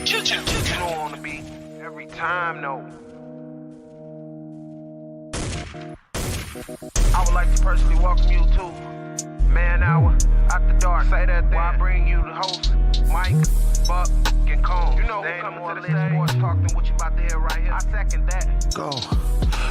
You know on the beat every time, no. I would like to personally welcome you to Man Hour After Dark. Say that thing. While I bring you the host, Mike, Buck, and Combs. You know who coming to the stage. Sports talk than what you about to hear right here. I second that. Go.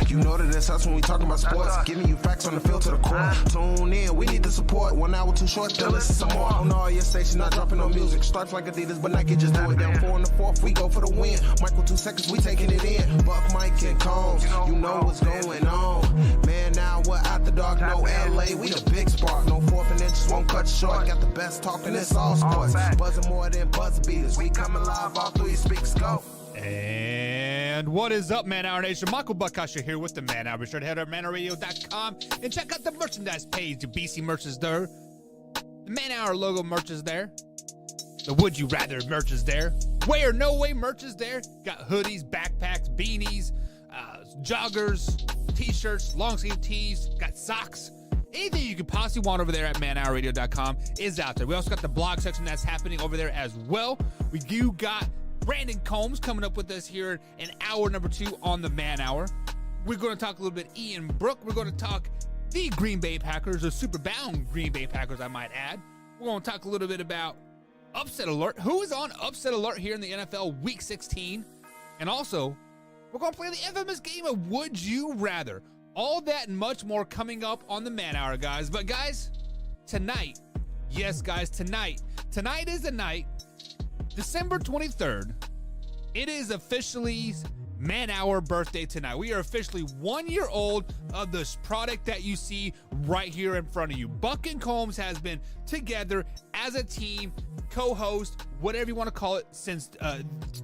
You know that it's us when we talking about sports. Giving you facts on the field to the core. Tune in, we need the support. 1 hour too short, then listen some more. On all your stations, not dropping no music. Stripes like Adidas, but Nike just do it. Down 4 in the 4th, we go for the win. Michael 2 seconds, we taking it in. Buck, Mike, and Combs, you know what's going on. Man, now we're After Dark, no LA, we the big spark. No 4th and inches won't cut short. Got the best talking, it's all sports. Buzzing more than buzz beaters. We coming live all through your speakers, go. And what is up, Man Hour Nation? Michael Buckasher here with the Man Hour. Be sure to head over to manhourradio.com and check out the merchandise page. The BC merch is there. The Man Hour logo merch is there. The Would You Rather merch is there. Way or No Way merch is there. Got hoodies, backpacks, beanies, joggers, t-shirts, long sleeve tees. Got socks. Anything you could possibly want over there at manhourradio.com is out there. We also got the blog section that's happening over there as well. You got Brandon Combs coming up with us here in hour number 2 on the Man Hour. We're going to talk a little bit Ian Brook. We're going to talk the Green Bay Packers, or super bound Green Bay Packers, I might add. We're going to talk a little bit about upset alert. Who is on upset alert here in the NFL Week 16? And also, we're going to play the infamous game of Would You Rather. All that and much more coming up on the Man Hour, guys. But guys, tonight, yes, guys, tonight is the night, December 23rd. It is officially Man Hour birthday tonight. We are officially 1 year old of this product that you see right here in front of you. Buck and Combs has been together as a team, co-host, whatever you want to call it, since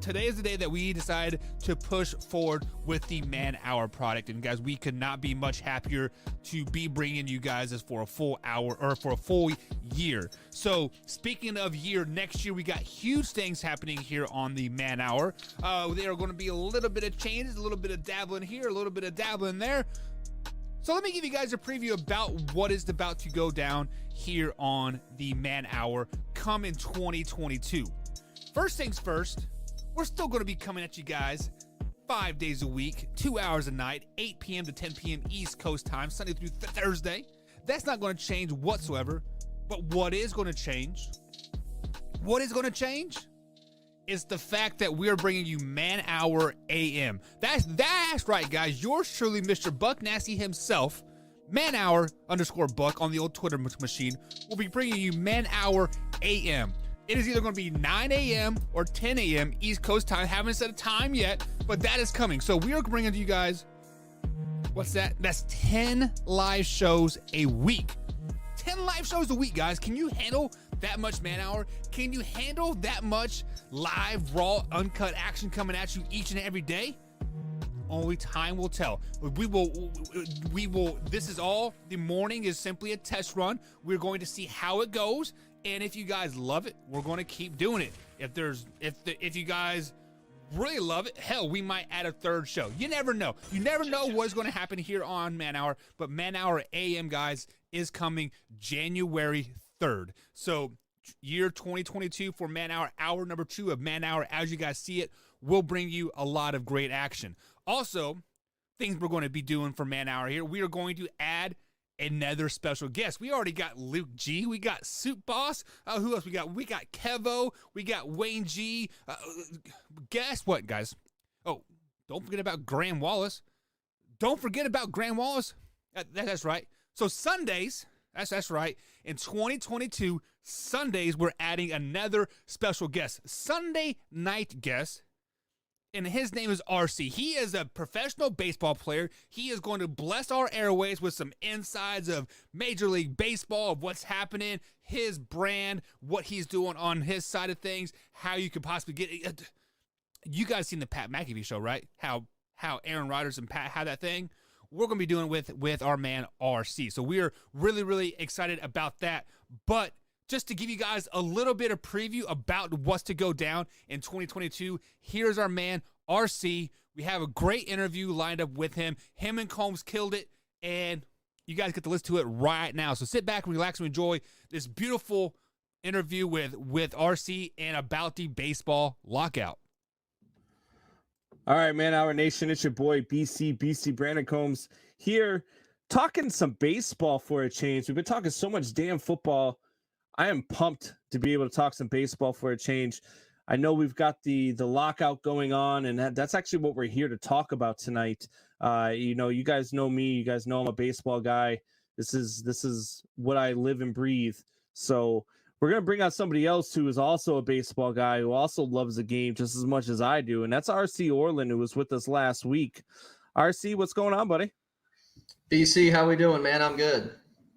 today is the day that we decided to push forward with the Man Hour product. And guys, we could not be much happier to be bringing you guys this for a full hour, or for a full year. So speaking of year, next year we got huge things happening here on the Man Hour. There are going to be a little bit of changes, a little bit of dabbling here, a little bit of dabbling there. So let me give you guys a preview about what is about to go down here on the Man Hour come in 2022. First things first, we're still going to be coming at you guys 5 days a week, 2 hours a night, 8 p.m. to 10 p.m. East Coast time, Sunday through Thursday. That's not going to change whatsoever. But what is going to change? What is going to change? Is the fact that we're bringing you Man Hour AM. That's right, guys. Yours truly, Mr. Buck Nasty himself, Man Hour _Buck on the old Twitter machine, will be bringing you Man Hour AM. It is either going to be 9 a.m. or 10 a.m. East Coast time. Haven't set a time yet, but that is coming. So we are bringing to you guys, what's that? That's 10 live shows a week. 10 live shows a week, guys. Can you handle that much Man Hour? Can you handle that much live, raw, uncut action coming at you each and every day? Only time will tell. We will, this is all, the morning is simply a test run. We're going to see how it goes. And if you guys love it, we're going to keep doing it. If you guys really love it, hell, we might add a third show. You never know. You never know what's going to happen here on Man Hour. But Man Hour AM, guys, is coming January 3rd. So year 2022 for Man Hour, hour number 2 of Man Hour, as you guys see it, will bring you a lot of great action. Also, things we're going to be doing for Man Hour here, we are going to add another special guest. We already got Luke G. We got Soup Boss. Who else we got? We got Kevo. We got Wayne G. Guess what, guys? Oh, don't forget about Graham Wallace. Don't forget about Graham Wallace. That's right. So Sundays, that's right. In 2022, Sundays, we're adding another special guest. Sunday night guest. And his name is RC. He is a professional baseball player. He is going to bless our airways with some insides of Major League Baseball, of what's happening, his brand, what he's doing on his side of things, how you could possibly get it. You guys seen the Pat McAfee show, right? How Aaron Rodgers and Pat had that thing. We're going to be doing with our man RC. So we are really, really excited about that. But just to give you guys a little bit of preview about what's to go down in 2022, here's our man, RC. We have a great interview lined up with him. Him and Combs killed it, and you guys get to listen to it right now. So sit back, relax, and enjoy this beautiful interview with RC and about the baseball lockout. All right, man, our nation, it's your boy BC Brandon Combs here, talking some baseball for a change. We've been talking so much damn football. I am pumped to be able to talk some baseball for a change. I know we've got the lockout going on, and that's actually what we're here to talk about tonight. You guys know me. You guys know I'm a baseball guy. This is what I live and breathe. So we're going to bring out somebody else who is also a baseball guy, who also loves the game just as much as I do, and that's RC Orlan, who was with us last week. RC, what's going on, buddy? BC, how we doing, man? I'm good.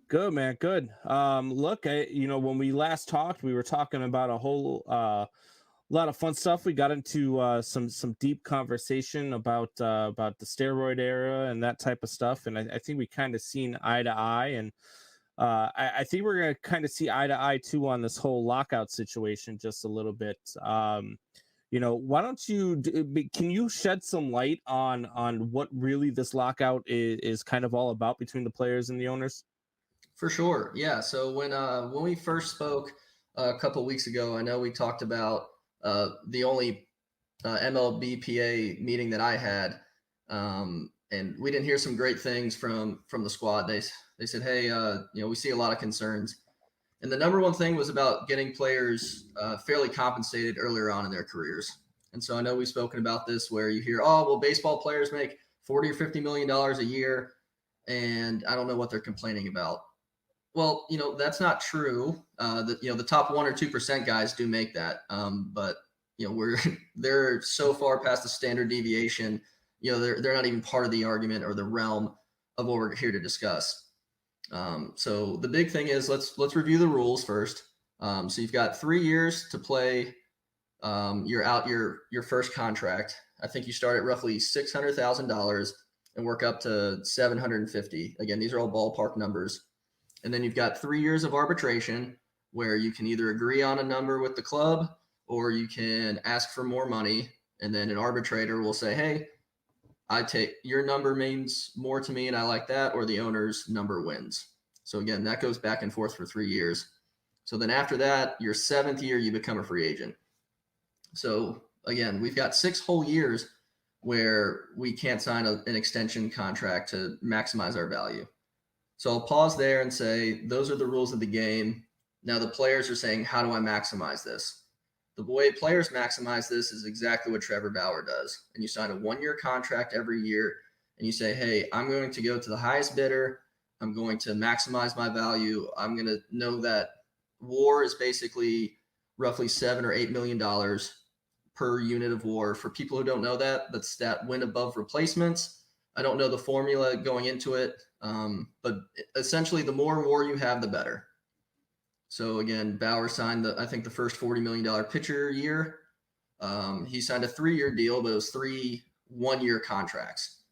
Good, man. Good. Look, when we last talked, we were talking about a whole lot of fun stuff. We got into some deep conversation about the steroid era and that type of stuff, and I think we kind of seen eye to eye, and I think we're going to kind of see eye to eye too on this whole lockout situation just a little bit. Why don't can you shed some light on what really this lockout is kind of all about between the players and the owners? For sure. Yeah. So when we first spoke a couple of weeks ago, I know we talked about the only MLBPA meeting that I had, and we didn't hear some great things from the squad. They said, hey, we see a lot of concerns. And the number one thing was about getting players fairly compensated earlier on in their careers. And so I know we've spoken about this where you hear, oh, well, baseball players make $40 or $50 million a year, and I don't know what they're complaining about. Well, that's not true. The top 1 or 2% guys do make that. But they're so far past the standard deviation, they're not even part of the argument or the realm of what we're here to discuss. So the big thing is let's review the rules first. So you've got 3 years to play. You're out your first contract. I think you start at roughly $600,000 and work up to $750,000. Again, these are all ballpark numbers. And then you've got 3 years of arbitration where you can either agree on a number with the club or you can ask for more money. And then an arbitrator will say, hey, I take your number means more to me and I like that, or the owner's number wins. So again, that goes back and forth for 3 years. So then after that, your 7th year, you become a free agent. So again, we've got 6 whole years where we can't sign an extension contract to maximize our value. So I'll pause there and say, those are the rules of the game. Now the players are saying, how do I maximize this? The way players maximize this is exactly what Trevor Bauer does. And you sign a 1-year contract every year and you say, hey, I'm going to go to the highest bidder. I'm going to maximize my value. I'm going to know that WAR is basically roughly $7 or $8 million per unit of WAR. For people who don't know that, that's that win above replacements. I don't know the formula going into it, but essentially the more WAR you have, the better. So again, Bauer signed I think the first $40 million pitcher year. He signed a 3-year deal, but it was 3 1-year contracts.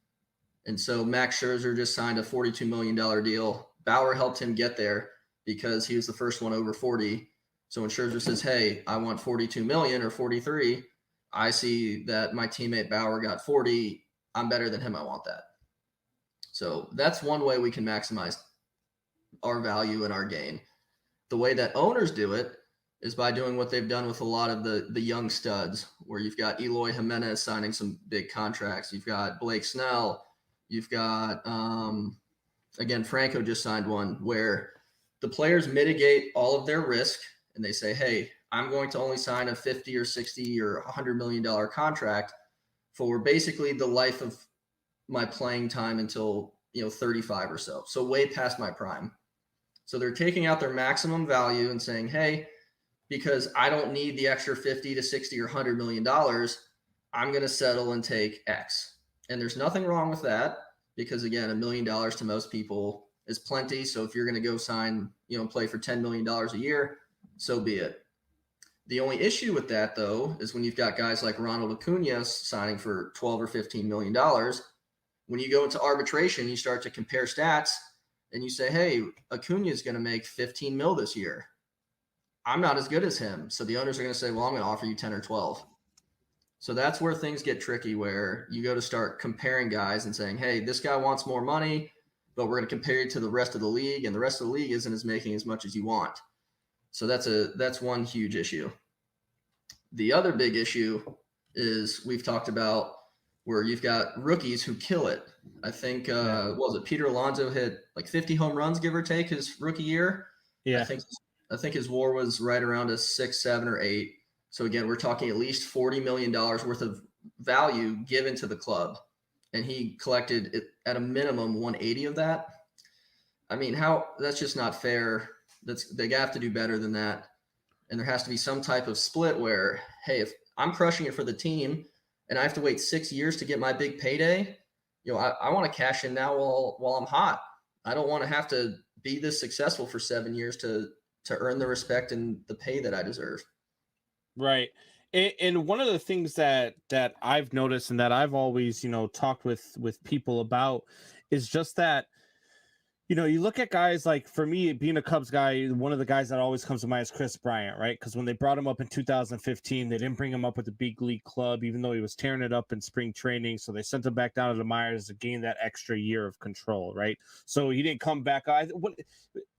And so Max Scherzer just signed a $42 million deal. Bauer helped him get there because he was the first one over 40. So when Scherzer says, hey, I want 42 million or 43, I see that my teammate Bauer got 40. I'm better than him. I want that. So that's one way we can maximize our value and our gain. The way that owners do it is by doing what they've done with a lot of the young studs, where you've got Eloy Jimenez signing some big contracts. You've got Blake Snell. You've got, again, Franco just signed one where the players mitigate all of their risk and they say, hey, I'm going to only sign a 50 or 60 or $100 million contract for basically the life of my playing time until 35 or so. So way past my prime. So they're taking out their maximum value and saying, hey, because I don't need the extra 50 to 60 or $100 million, I'm going to settle and take X. And there's nothing wrong with that because, again, $1 million to most people is plenty. So if you're going to go sign, play for $10 million a year, so be it. The only issue with that, though, is when you've got guys like Ronald Acuna signing for $12 or $15 million. When you go into arbitration, you start to compare stats and you say, hey, Acuna is going to make 15 mil this year. I'm not as good as him. So the owners are going to say, well, I'm going to offer you 10 or 12. So that's where things get tricky, where you go to start comparing guys and saying, hey, this guy wants more money, but we're going to compare you to the rest of the league, and the rest of the league isn't making as much as you want. So that's one huge issue. The other big issue is we've talked about where you've got rookies who kill it. I think what was it? Peter Alonso hit like 50 home runs, give or take, his rookie year. Yeah. I think his WAR was right around a 6, 7, or 8. So again, we're talking at least $40 million worth of value given to the club, and he collected it at a minimum 180 of that. I mean, that's just not fair. They have to do better than that, and there has to be some type of split where, hey, if I'm crushing it for the team and I have to wait 6 years to get my big payday, I want to cash in now while I'm hot. I don't want to have to be this successful for 7 years to earn the respect and the pay that I deserve. Right. And one of the things that I've noticed and that I've always, talked with people about is just that, you look at guys like, for me, being a Cubs guy, one of the guys that always comes to mind is Chris Bryant, right? Because when they brought him up in 2015, they didn't bring him up with the big league club, even though he was tearing it up in spring training. So they sent him back down to the minors to gain that extra year of control, right? So he didn't come back.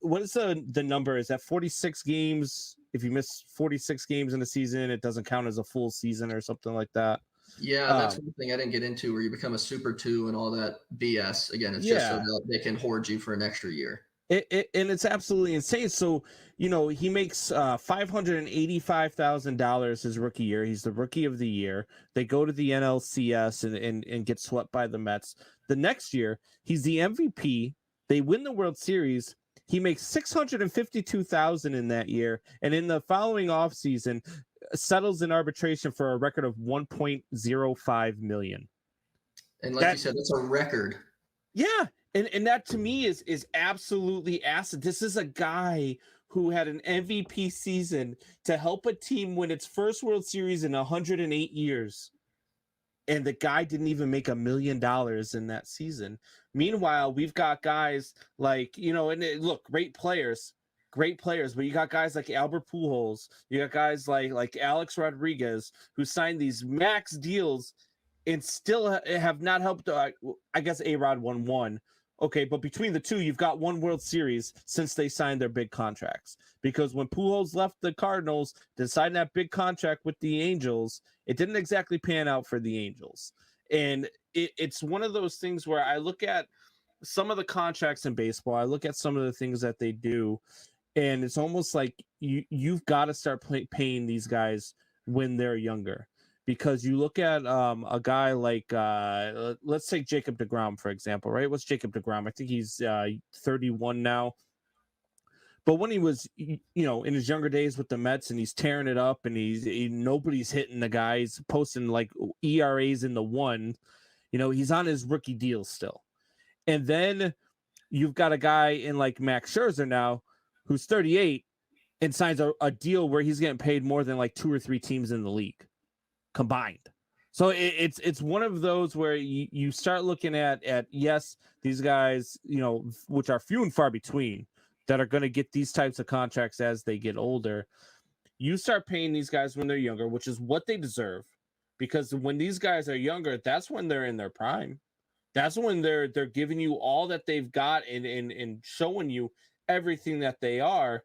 What is the number? Is that 46 games? If you miss 46 games in a season, it doesn't count as a full season or something like that. Yeah, that's one thing I didn't get into, where you become a Super 2 and all that BS. Again, it's just so that they can hoard you for an extra year. And it's absolutely insane. So, he makes $585,000 his rookie year. He's the rookie of the year. They go to the NLCS and get swept by the Mets. The next year, he's the MVP. They win the World Series. He makes $652,000 in that year. And in the following offseason, settles in arbitration for a record of $1.05 million. And like you said, that's a record. Yeah. And that to me is absolutely acid. This is a guy who had an MVP season to help a team win its first World Series in 108 years. And the guy didn't even make $1 million in that season. Meanwhile, we've got guys like, look, great players, but you got guys like Albert Pujols, you got guys like Alex Rodriguez, who signed these max deals and still have not helped. I guess A-Rod won one. Okay, but between the two, you've got one World Series since they signed their big contracts. Because when Pujols left the Cardinals to sign that big contract with the Angels, it didn't exactly pan out for the Angels. And it's one of those things where I look at some of the contracts in baseball, I look at some of the things that they do, and it's almost like you've got to start paying these guys when they're younger. Because you look at a guy like, let's take Jacob deGrom, for example, right? What's Jacob deGrom? I think he's 31 now. But when he was, in his younger days with the Mets, and he's tearing it up, and nobody's hitting the guy, he's posting like ERAs in the one, he's on his rookie deal still. And then you've got a guy in like Max Scherzer now, who's 38 and signs a deal where he's getting paid more than like 2 or 3 teams in the league combined. So it's one of those where you start looking at yes, these guys, which are few and far between, that are going to get these types of contracts as they get older. You start paying these guys when they're younger, which is what they deserve, because when these guys are younger, that's when they're in their prime. That's when they're giving you all that they've got and showing you everything that they are.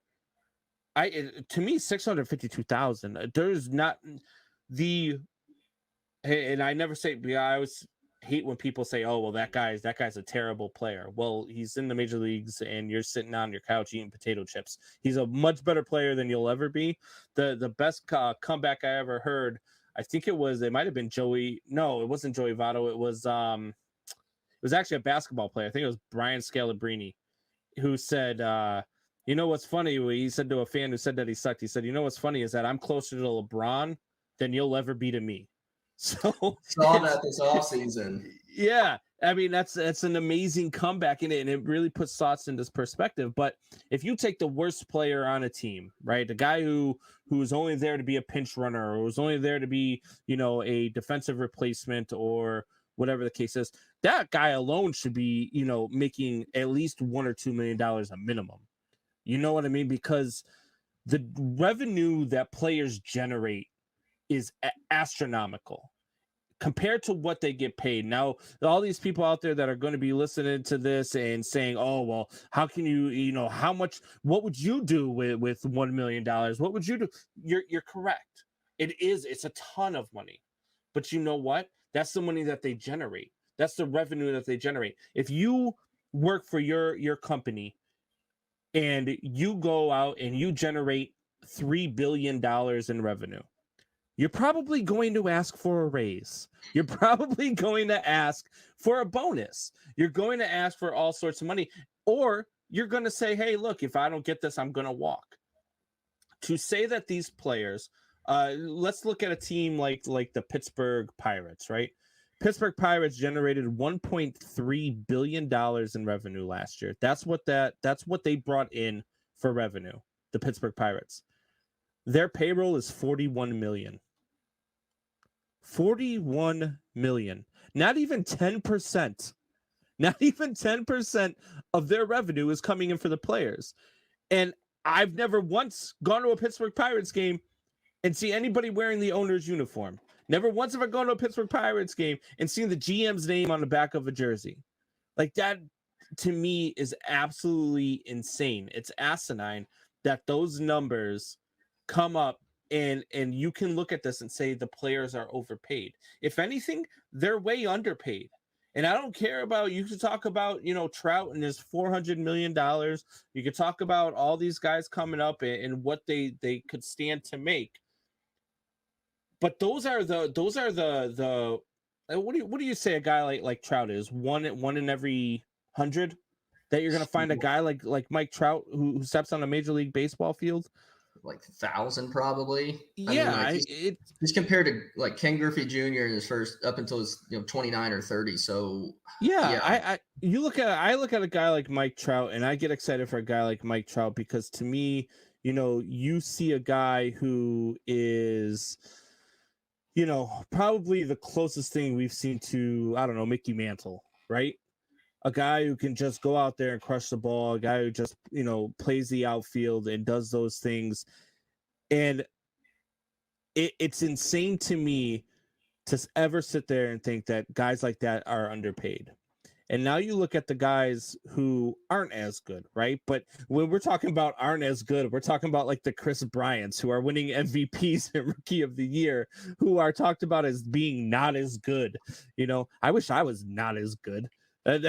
To me, $652,000. There's not and I never say, I always hate when people say, "Oh, well, that guy's a terrible player." Well, he's in the major leagues, and you're sitting on your couch eating potato chips. He's a much better player than you'll ever be. The best comeback I ever heard, I think it might have been Joey. No, it wasn't Joey Votto. It was actually a basketball player. I think it was Brian Scalabrine, who said, what's funny? He said to a fan who said that he sucked. He said, what's funny is that I'm closer to LeBron than you'll ever be to me. So saw that this offseason. Yeah, I mean that's an amazing comeback in it, and it really puts thoughts into perspective. But if you take the worst player on a team, right, the guy who's only there to be a pinch runner, or who's only there to be a defensive replacement, or whatever the case is, that guy alone should be making at least $1 or $2 million a minimum. You know what I mean? Because the revenue that players generate is astronomical compared to what they get paid. Now, all these people out there that are going to be listening to this and saying, "Oh, well, how can what would you do with $1 million? What would you do?" You're correct. It's a ton of money. But you know what? That's the money that they generate. That's the revenue that they generate. If you work for your company and you go out and you generate $3 billion in revenue, you're probably going to ask for a raise. You're probably going to ask for a bonus. You're going to ask for all sorts of money. Or you're going to say, hey, look, if I don't get this, I'm going to walk. To say that these players, let's look at a team like the Pittsburgh Pirates, right? Pittsburgh Pirates generated $1.3 billion in revenue last year. That's what they brought in for revenue, the Pittsburgh Pirates. Their payroll is $41 million. $41 million. Not even 10%. Not even 10% of their revenue is coming in for the players. And I've never once gone to a Pittsburgh Pirates game and see anybody wearing the owner's uniform. Never once have I gone to a Pittsburgh Pirates game and seen the GM's name on the back of a jersey. Like, that, to me, is absolutely insane. It's asinine that those numbers come up and you can look at this and say the players are overpaid. If anything, they're way underpaid. And I don't care about, you could talk about, Trout and his $400 million. You could talk about all these guys coming up and what they could stand to make. But those are the what do you say a guy like Trout is? One in every 100 that you're going to find a guy like Mike Trout who steps on a Major League Baseball field? Like 1,000 probably. Yeah, I mean, he's compared to like Ken Griffey Jr. in his first up until his 29 or 30. So yeah. I look at a guy like Mike Trout and I get excited for a guy like Mike Trout because to me, you see a guy who is, probably the closest thing we've seen to, I don't know, Mickey Mantle, right? A guy who can just go out there and crush the ball, a guy who just, plays the outfield and does those things. And it's insane to me to ever sit there and think that guys like that are underpaid. And now you look at the guys who aren't as good, right? But when we're talking about aren't as good, we're talking about like the Chris Bryants who are winning MVPs and Rookie of the Year, who are talked about as being not as good. I wish I was not as good. I'd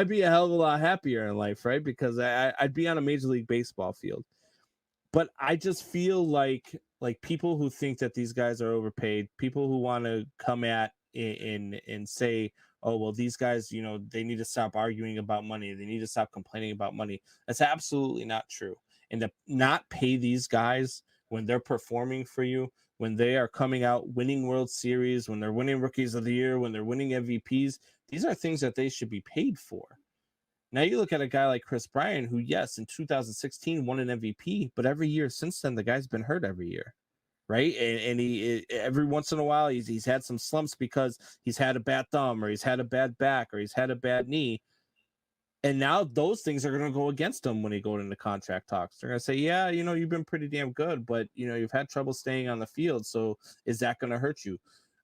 be a hell of a lot happier in life, right? Because I'd be on a Major League Baseball field. But I just feel like people who think that these guys are overpaid, people who want to come at and say, oh, well, these guys, they need to stop arguing about money. They need to stop complaining about money. That's absolutely not true. And to not pay these guys when they're performing for you, when they are coming out winning World Series, when they're winning Rookies of the Year, when they're winning MVPs, these are things that they should be paid for. Now you look at a guy like Chris Bryant, who, yes, in 2016 won an MVP, but every year since then, the guy's been hurt every year, right? And he every once in a while, he's had some slumps because he's had a bad thumb or he's had a bad back or he's had a bad knee. And now those things are going to go against him when he goes into contract talks. They're going to say, yeah, you've been pretty damn good, but, you've had trouble staying on the field. So is that going to hurt you?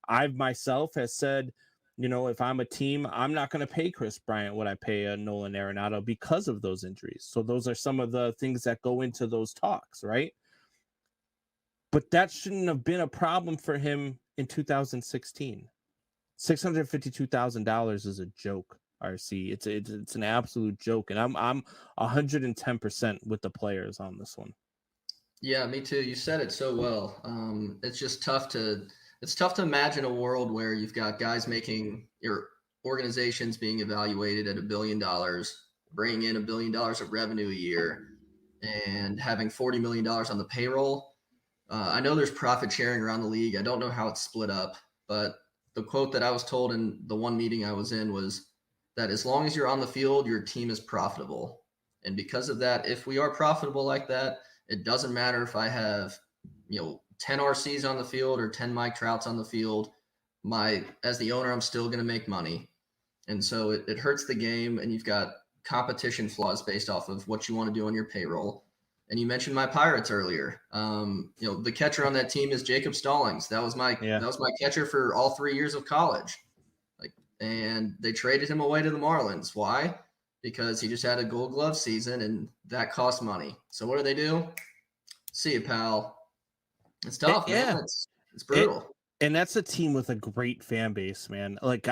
I myself has said, if I'm a team, I'm not going to pay Chris Bryant what I pay a Nolan Arenado because of those injuries. So those are some of the things that go into those talks, right? But that shouldn't have been a problem for him in 2016. $652,000 is a joke. RC, it's an absolute joke, and I'm 110% with the players on this one. Yeah, me too. You said it so well. It's just tough to imagine a world where you've got guys making your organizations being evaluated at $1 billion, bringing in $1 billion of revenue a year, and having $40 million on the payroll. I know there's profit sharing around the league. I don't know how it's split up, but the quote that I was told in the one meeting I was in was that as long as you're on the field, your team is profitable. And because of that, if we are profitable like that, it doesn't matter if I have, 10 RCs on the field or 10 Mike Trouts on the field. As the owner, I'm still going to make money. And so it hurts the game, and you've got competition flaws based off of what you want to do on your payroll. And you mentioned my Pirates earlier. The catcher on that team is Jacob Stallings. That was my catcher for all 3 years of college. And they traded him away to the Marlins. Why? Because he just had a Gold Glove season, and that cost money. So what do? See you, pal. It's tough, man. It's brutal. And that's a team with a great fan base, man. Like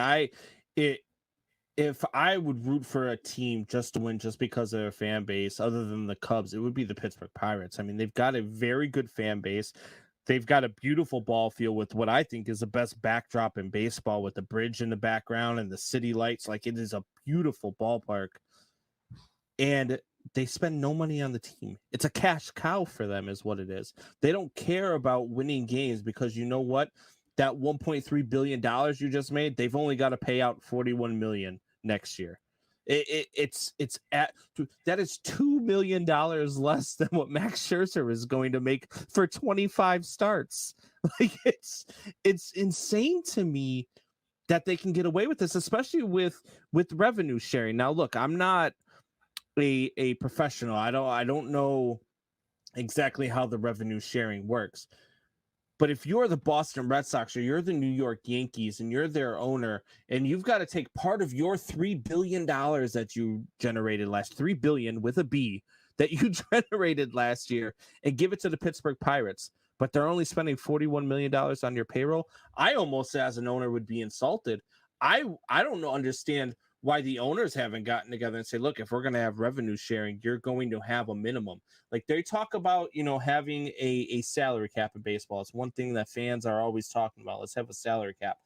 if I would root for a team just to win just because of their fan base, other than the Cubs, it would be the Pittsburgh Pirates. I mean, they've got a very good fan base. They've got a beautiful ball field with what I think is the best backdrop in baseball, with the bridge in the background and the city lights. Like, it is a beautiful ballpark. And they spend no money on the team. It's a cash cow for them is what it is. They don't care about winning games because you know what? That $1.3 billion you just made, they've only got to pay out $41 million next year. That is $2 million less than what Max Scherzer is going to make for 25 starts. Like, it's insane to me that they can get away with this, especially with revenue sharing. Now, look, I'm not a professional. I don't know exactly how the revenue sharing works. But if you're the Boston Red Sox or you're the New York Yankees and you're their owner, and you've got to take part of your $3 billion that you generated $3 billion with a B that you generated last year and give it to the Pittsburgh Pirates, but they're only spending $41 million on your payroll, I almost, as an owner, would be insulted. I don't understand why the owners haven't gotten together and say, look, if we're going to have revenue sharing, you're going to have a minimum. Like, they talk about, having a salary cap in baseball. It's one thing that fans are always talking about. Let's have a salary cap.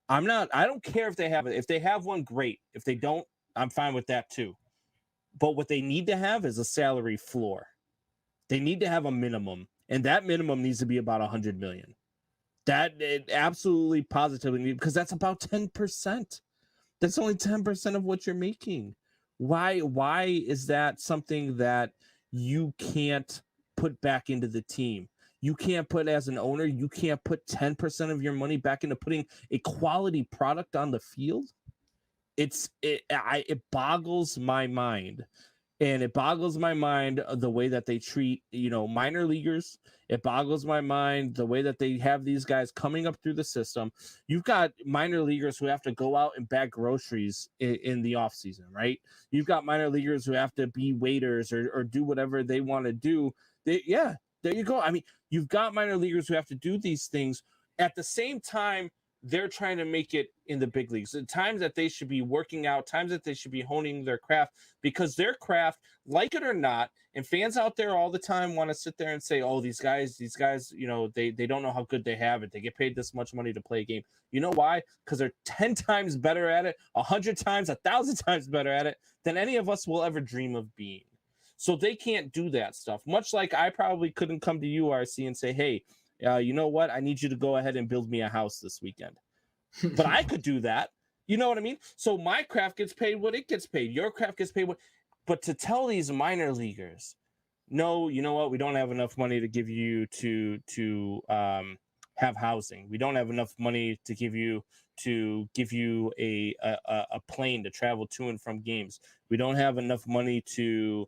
I don't care if they have it. If they have one, great. If they don't, I'm fine with that too. But what they need to have is a salary floor. They need to have a minimum, and that minimum needs to be about $100 million. That it absolutely positively, because that's about 10%. That's only 10% of what you're making. Why is that something that you can't put back into the team? You can't put, as an owner, you can't put 10% of your money back into putting a quality product on the field? It boggles my mind. And it boggles my mind the way that they treat, minor leaguers. It boggles my mind the way that they have these guys coming up through the system. You've got minor leaguers who have to go out and bag groceries in the offseason, right? You've got minor leaguers who have to be waiters or do whatever they want to do. There you go. I mean, you've got minor leaguers who have to do these things at the same time. They're trying to make it in the big leagues. The times that they should be working out, times that they should be honing their craft, because their craft, like it or not, and fans out there all the time want to sit there and say, oh, these guys, they don't know how good they have it. They get paid this much money to play a game. You know why? Because they're 10 times better at it, 100 times, 1,000 times better at it than any of us will ever dream of being. So they can't do that stuff. Much like I probably couldn't come to you, RC, and say, hey, you know what? I need you to go ahead and build me a house this weekend. But I could do that. You know what I mean? So my craft gets paid what it gets paid. Your craft gets paid what. But to tell these minor leaguers, no, you know what? We don't have enough money to give you to have housing. We don't have enough money to give you a plane to travel to and from games. We don't have enough money to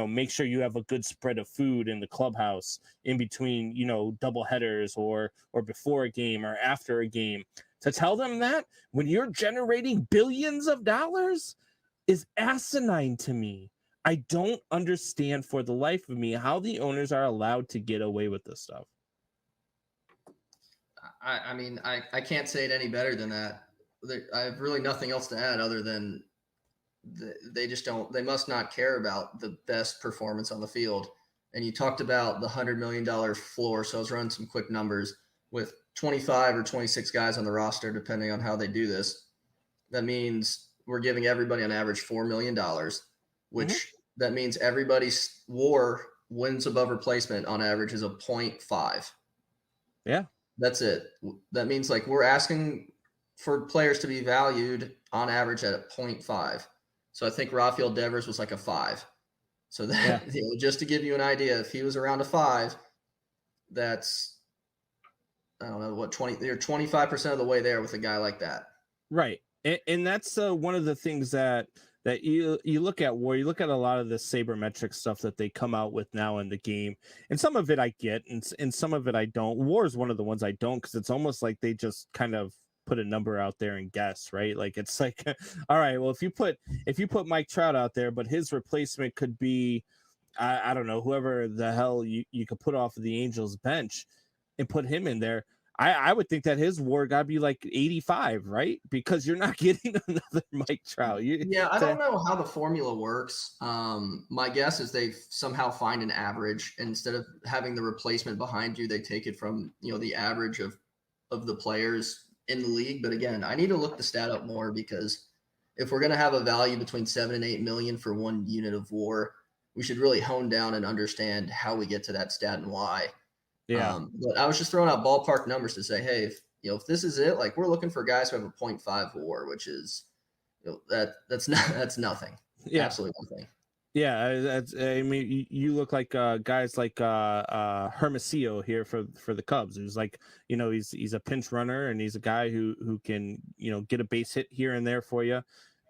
make sure you have a good spread of food in the clubhouse in between, double headers or before a game or after a game. To tell them that when you're generating billions of dollars is asinine to me. I don't understand for the life of me how the owners are allowed to get away with this stuff. I mean, I can't say it any better than that. I have really nothing else to add other than they must not care about the best performance on the field. And you talked about the $100 million floor. So I was running some quick numbers with 25 or 26 guys on the roster, depending on how they do this. That means we're giving everybody on average $4 million, which that means everybody's WAR, wins above replacement, on average is a 0.5. Yeah. That's it. That means like we're asking for players to be valued on average at a 0.5. So I think Rafael Devers was like a 5. So that just to give you an idea, if he was around a 5, that's, I don't know what, 20, you're 25% of the way there with a guy like that. Right. And that's one of the things that you look at WAR. You look at a lot of the sabermetric stuff that they come out with now in the game, and some of it I get, and some of it I don't. WAR is one of the ones I don't, because it's almost like they just kind of put a number out there and guess, right? Like it's like, all right, well, if you put Mike Trout out there, but his replacement could be, I don't know, whoever the hell you could put off of the Angels bench and put him in there. I would think that his WAR got to be like 85, right? Because you're not getting another Mike Trout. Yeah, I don't know how the formula works. My guess is they somehow find an average, and instead of having the replacement behind you, they take it from the average of the players in the league. But again, I need to look the stat up more, because if we're going to have a value between 7 and 8 million for one unit of WAR, we should really hone down and understand how we get to that stat and why. Yeah. But I was just throwing out ballpark numbers to say, hey, if this is it, like, we're looking for guys who have a 0.5 WAR, which is that's nothing. Yeah. Absolutely nothing. Yeah, I mean, you look like guys like Hermosillo here for the Cubs. Who's like, he's a pinch runner, and he's a guy who can get a base hit here and there for you,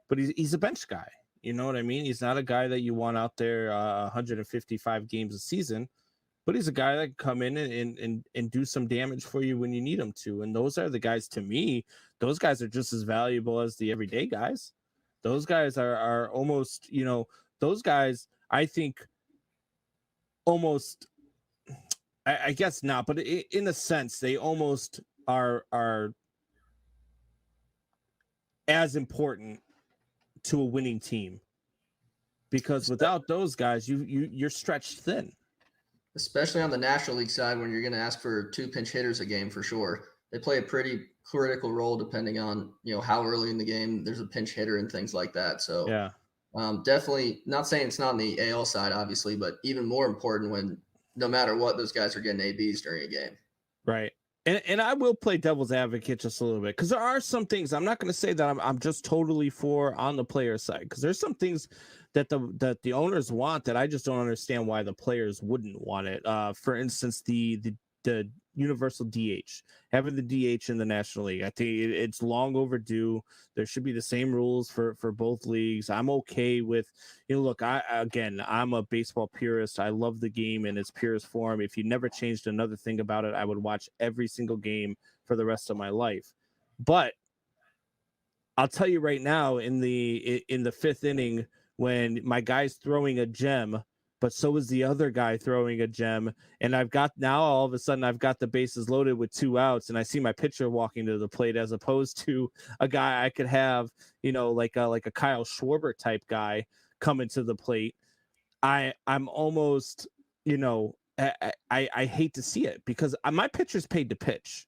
but he's a bench guy. You know what I mean? He's not a guy that you want out there 155 games a season, but he's a guy that can come in and do some damage for you when you need him to. And those are the guys, to me, those guys are just as valuable as the everyday guys. Those guys are almost, those guys, I think, almost, I guess not, but in a sense, they almost are as important to a winning team, because without those guys, you're stretched thin. Especially on the National League side, when you're going to ask for 2 pinch hitters a game for sure. They play a pretty critical role depending on how early in the game there's a pinch hitter and things like that. So yeah. Definitely not saying it's not on the AL side, obviously, but even more important when no matter what, those guys are getting ABs during a game. Right. And I will play devil's advocate just a little bit, because there are some things, I'm not going to say that I'm just totally for on the player side, because there's some things that the owners want that I just don't understand why the players wouldn't want it. For instance, the universal DH, having the DH in the National League, I think it's long overdue. There should be the same rules for both leagues. I'm okay with, look, I'm a baseball purist. I love the game in its purest form. If you never changed another thing about it, I would watch every single game for the rest of my life. But I'll tell you right now, in the 5th inning, when my guy's throwing a gem, but so is the other guy throwing a gem, and all of a sudden I've got the bases loaded with 2 outs, and I see my pitcher walking to the plate, as opposed to a guy I could have, like a Kyle Schwarber type guy coming to the plate. I'm almost, I hate to see it, because my pitcher's paid to pitch.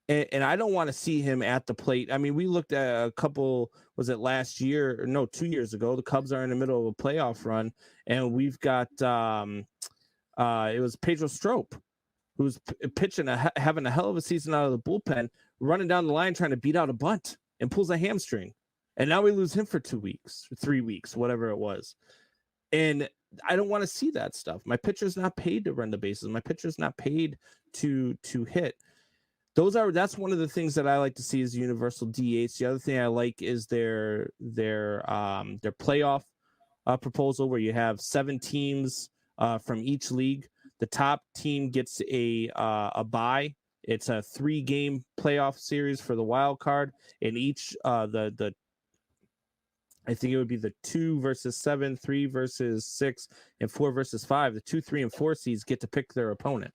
And I don't want to see him at the plate. I mean, we looked at a couple, was it last year? Or no, 2 years ago. The Cubs are in the middle of a playoff run, and we've got it was Pedro Strop, who's pitching, having a hell of a season out of the bullpen, running down the line trying to beat out a bunt, and pulls a hamstring. And now we lose him for 2 weeks, 3 weeks, whatever it was. And I don't want to see that stuff. My pitcher's not paid to run the bases. My pitcher's not paid to hit. That's one of the things that I like to see is universal DH. The other thing I like is their playoff proposal, where you have 7 teams from each league. The top team gets a bye. It's a 3-game playoff series for the wild card, and each I think it would be the 2 versus 7, 3 versus 6, and 4 versus 5. The 2, 3, and 4 seeds get to pick their opponent.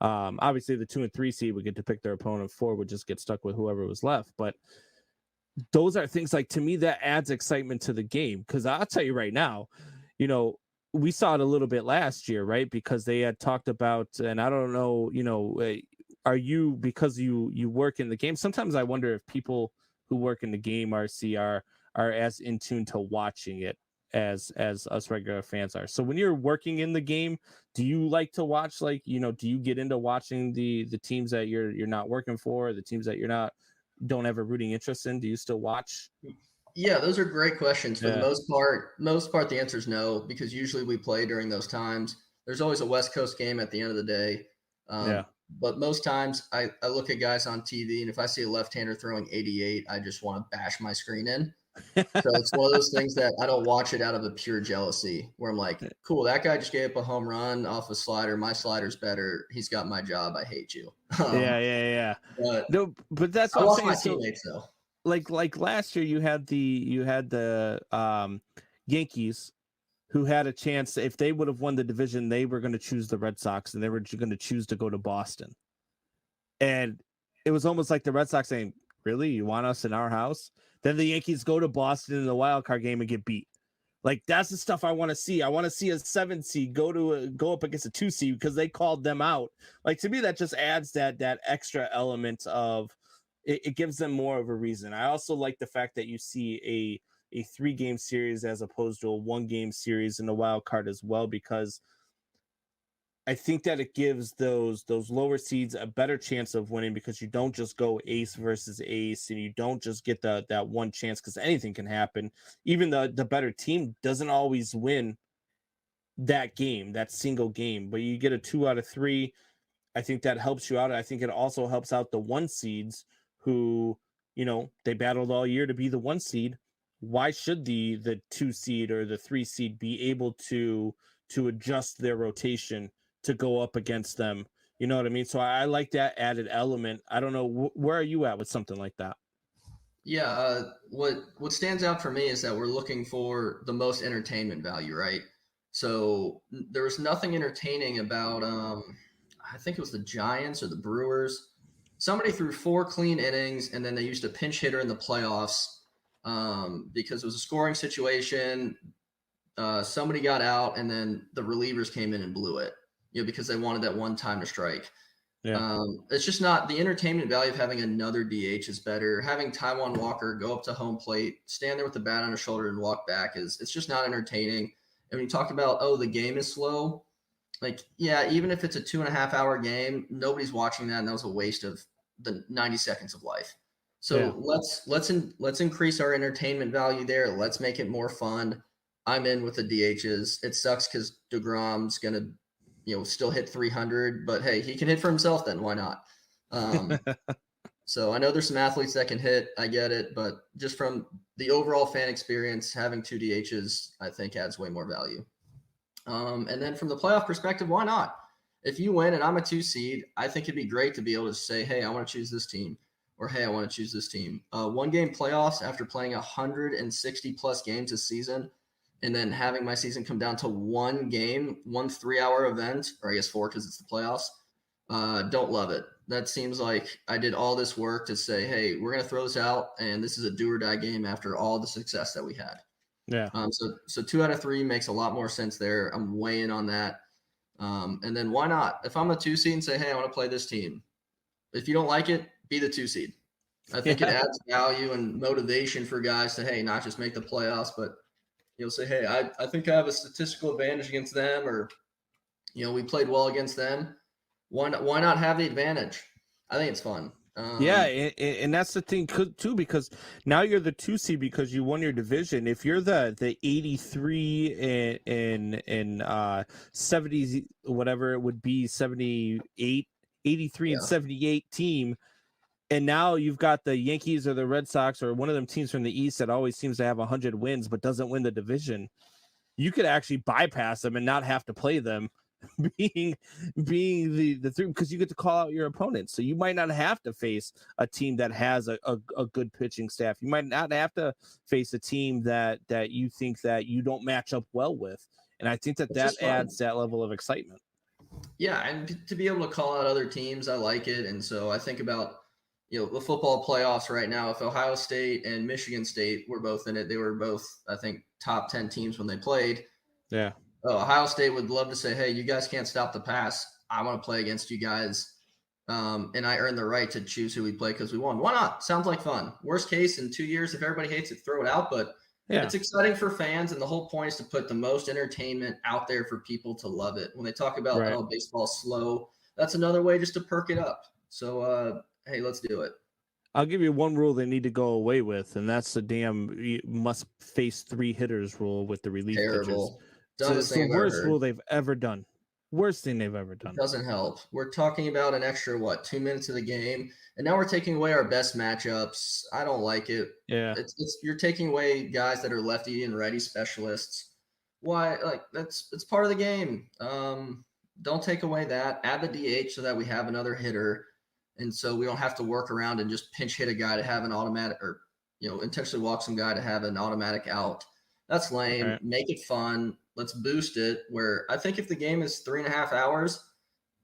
Obviously the 2 and 3 seed would get to pick their opponent. 4 would just get stuck with whoever was left. But those are things, like, to me, that adds excitement to the game. Because I'll tell you right now, we saw it a little bit last year, right? Because they had talked about, and I don't know, are you, because you work in the game? Sometimes I wonder if people who work in the game, RC, are as in tune to watching it as us regular fans are. So when you're working in the game, do you like to watch, do you get into watching the teams that you're not working for, the teams that don't have a rooting interest in? Do you still watch? Yeah, those are great questions. For the most part, the answer is no, because usually we play during those times. There's always a West Coast game at the end of the day. But most times I look at guys on TV, and if I see a left-hander throwing 88, I just want to bash my screen in. So it's one of those things that I don't watch it out of a pure jealousy, where I'm like, cool, that guy just gave up a home run off a slider. My slider's better. He's got my job. I hate you. Yeah. But that's I what lost I'm my saying. teammates though. Like last year, you had the Yankees, who had a chance. If they would have won the division, they were going to choose the Red Sox, and they were going to choose to go to Boston. And it was almost like the Red Sox saying, really, you want us in our house? Then the Yankees go to Boston in the wild card game and get beat. Like, that's the stuff I want to see. I want to see a 7 seed go up against a 2 seed because they called them out. Like, to me, that just adds that extra element of it gives them more of a reason. I also like the fact that you see a 3-game series as opposed to a 1-game series in the wild card as well, because I think that it gives those lower seeds a better chance of winning, because you don't just go ace versus ace, and you don't just get that one chance, because anything can happen. Even the better team doesn't always win that game, that single game, but you get a 2 out of 3. I think that helps you out. I think it also helps out the 1 seeds who, they battled all year to be the 1 seed. Why should the 2 seed or the 3 seed be able to adjust their rotation to go up against them? You know what I mean? So I like that added element. I don't know, where are you at with something like that? Yeah, what stands out for me is that we're looking for the most entertainment value, right? So there was nothing entertaining about I think it was the Giants or the Brewers. Somebody threw 4 clean innings, and then they used a pinch hitter in the playoffs because it was a scoring situation. Somebody got out, and then the relievers came in and blew it, because they wanted that one time to strike. Yeah. It's just not the entertainment value of having another DH is better. Having Taiwan Walker go up to home plate, stand there with the bat on his shoulder and walk back it's just not entertaining. And when you talk about, the game is slow, like, yeah, even if it's a 2.5-hour game, nobody's watching that. And that was a waste of the 90 seconds of life. So Yeah. let's increase our entertainment value there. Let's make it more fun. I'm in with the DHs. It sucks because DeGrom's going to, still hit 300, but hey, he can hit for himself then. Why not? So I know there's some athletes that can hit. I get it. But just from the overall fan experience, having 2 DHs, I think adds way more value. And then from the playoff perspective, why not? If you win and I'm a 2 seed, I think it'd be great to be able to say, hey, I want to choose this team, or hey, I want to choose this team. 1-game playoffs after playing 160 plus games this season, and then having my season come down to 1 game, 1 3-hour event, or I guess 4 because it's the playoffs. Don't love it. That seems like I did all this work to say, hey, we're going to throw this out, and this is a do or die game after all the success that we had. Yeah. So 2 out of 3 makes a lot more sense there. I'm way in on that. And then why not? If I'm a 2 seed and say, hey, I want to play this team. If you don't like it, be the 2 seed. I think it adds value and motivation for guys to, hey, not just make the playoffs, but say, hey, I think I have a statistical advantage against them, or, we played well against them. Why not have the advantage? I think it's fun. And that's the thing too, because now you're the 2 seed because you won your division. If you're the 83 and 70, whatever it would be, 78, 83 and 78 team, and now you've got the Yankees or the Red Sox or one of them teams from the East that always seems to have 100 wins but doesn't win the division, you could actually bypass them and not have to play them. being the three, because you get to call out your opponents, so you might not have to face a team that has a good pitching staff. You might not have to face a team that you think that you don't match up well with, and I think that adds that level of excitement. Yeah, and to be able to call out other teams, I like it. And so I think about the football playoffs right now. If Ohio State and Michigan State were both in it, they were both, I think, top 10 teams when they played. Yeah. Ohio State would love to say, hey, you guys can't stop the pass. I want to play against you guys. And I earned the right to choose who we play because we won. Why not? Sounds like fun. Worst case, in 2 years, if everybody hates it, throw it out. But it's exciting for fans. And the whole point is to put the most entertainment out there for people to love it. When they talk about baseball's slow, that's another way just to perk it up. So, hey, let's do it. I'll give you one rule they need to go away with, and that's the damn must face 3 hitters rule with the relief pitchers. It's the worst rule they've ever done. Worst thing they've ever done. It doesn't help. We're talking about an extra 2 minutes of the game, and now we're taking away our best matchups. I don't like it. Yeah, it's you're taking away guys that are lefty and righty specialists. Why? Like it's part of the game. Don't take away that. Add the DH so that we have another hitter, and so we don't have to work around and just pinch hit a guy to have an automatic, or intentionally walk some guy to have an automatic out. That's lame. Right. Make it fun. Let's boost it, where I think if the game is 3.5 hours,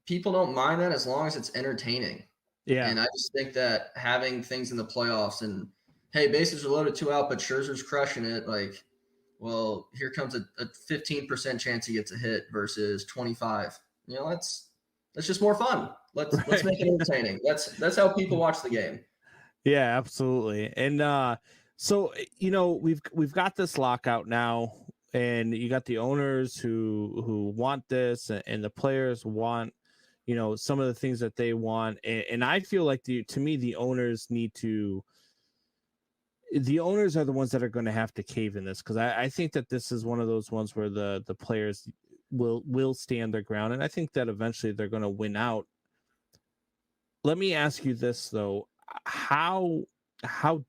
people don't mind that as long as it's entertaining. Yeah. And I just think that having things in the playoffs and, hey, bases are loaded, 2 out, but Scherzer's crushing it. Like, well, here comes a 15% chance he gets a hit versus 25. You know, that's just more fun. Let's make it entertaining. That's how people watch the game. Yeah, absolutely. And so we've got this lockout now, and you got the owners who want this, and the players want some of the things that they want, and I feel like to me the owners are the ones that are going to have to cave in this, because I think that this is one of those ones where the players will stand their ground, and I think that eventually they're going to win out. Let me ask you this though: how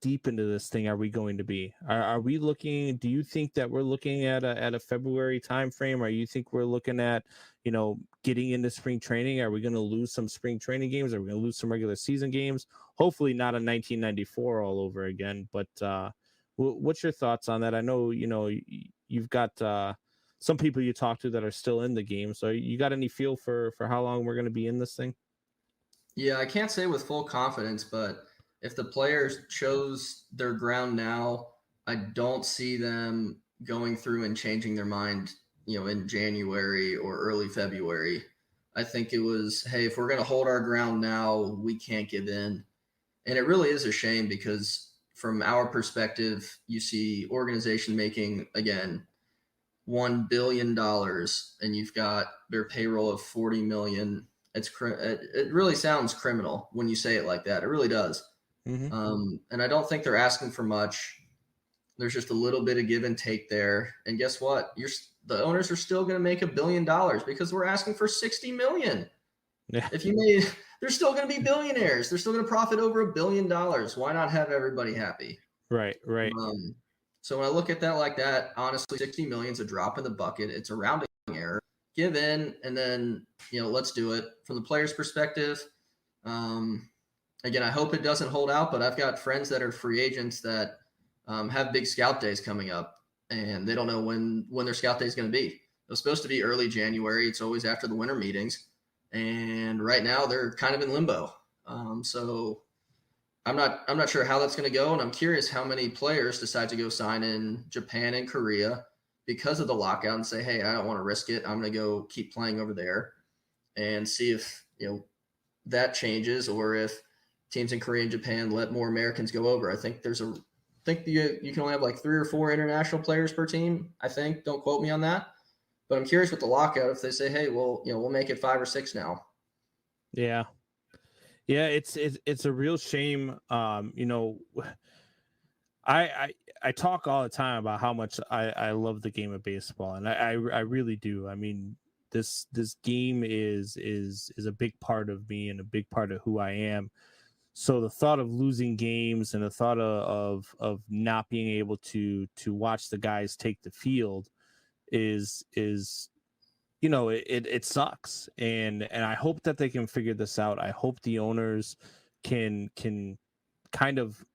deep into this thing are we going to be? Are we looking? Do you think that we're looking at a February time frame? Or you think we're looking at getting into spring training? Are we going to lose some spring training games? Are we going to lose some regular season games? Hopefully not a 1994 all over again. But what's your thoughts on that? I know you've got some people you talk to that are still in the game. So you got any feel for how long we're going to be in this thing? Yeah, I can't say with full confidence, but if the players chose their ground now, I don't see them going through and changing their mind, in January or early February. I think it was, hey, if we're going to hold our ground now, we can't give in. And it really is a shame because from our perspective, you see organization making, again, $1 billion, and you've got their payroll of 40 million. It really sounds criminal when you say it like that. It really does. Mm-hmm. And I don't think they're asking for much. There's just a little bit of give and take there. And guess what? The owners are still going to make $1 billion because we're asking for 60 million. Yeah. They're still going to be billionaires. They're still going to profit over $1 billion. Why not have everybody happy? Right. So when I look at that like that, honestly, 60 million is a drop in the bucket. It's a rounding error. Give in, and then, let's do it. From the player's perspective, again, I hope it doesn't hold out, but I've got friends that are free agents that have big scout days coming up, and they don't know when their scout day is going to be. It was supposed to be early January. It's always after the winter meetings. And right now they're kind of in limbo. So I'm not sure how that's going to go. And I'm curious how many players decide to go sign in Japan and Korea because of the lockout and say, hey, I don't want to risk it. I'm going to go keep playing over there and see if, that changes, or if teams in Korea and Japan let more Americans go over. I think you can only have like 3 or 4 international players per team. I think, don't quote me on that, but I'm curious with the lockout, if they say, hey, well, we'll make it 5 or 6 now. Yeah. It's a real shame. I talk all the time about how much I love the game of baseball, and I really do. I mean, this game is a big part of me and a big part of who I am. So the thought of losing games and the thought of not being able to watch the guys take the field is it sucks, and I hope that they can figure this out. I hope the owners can kind of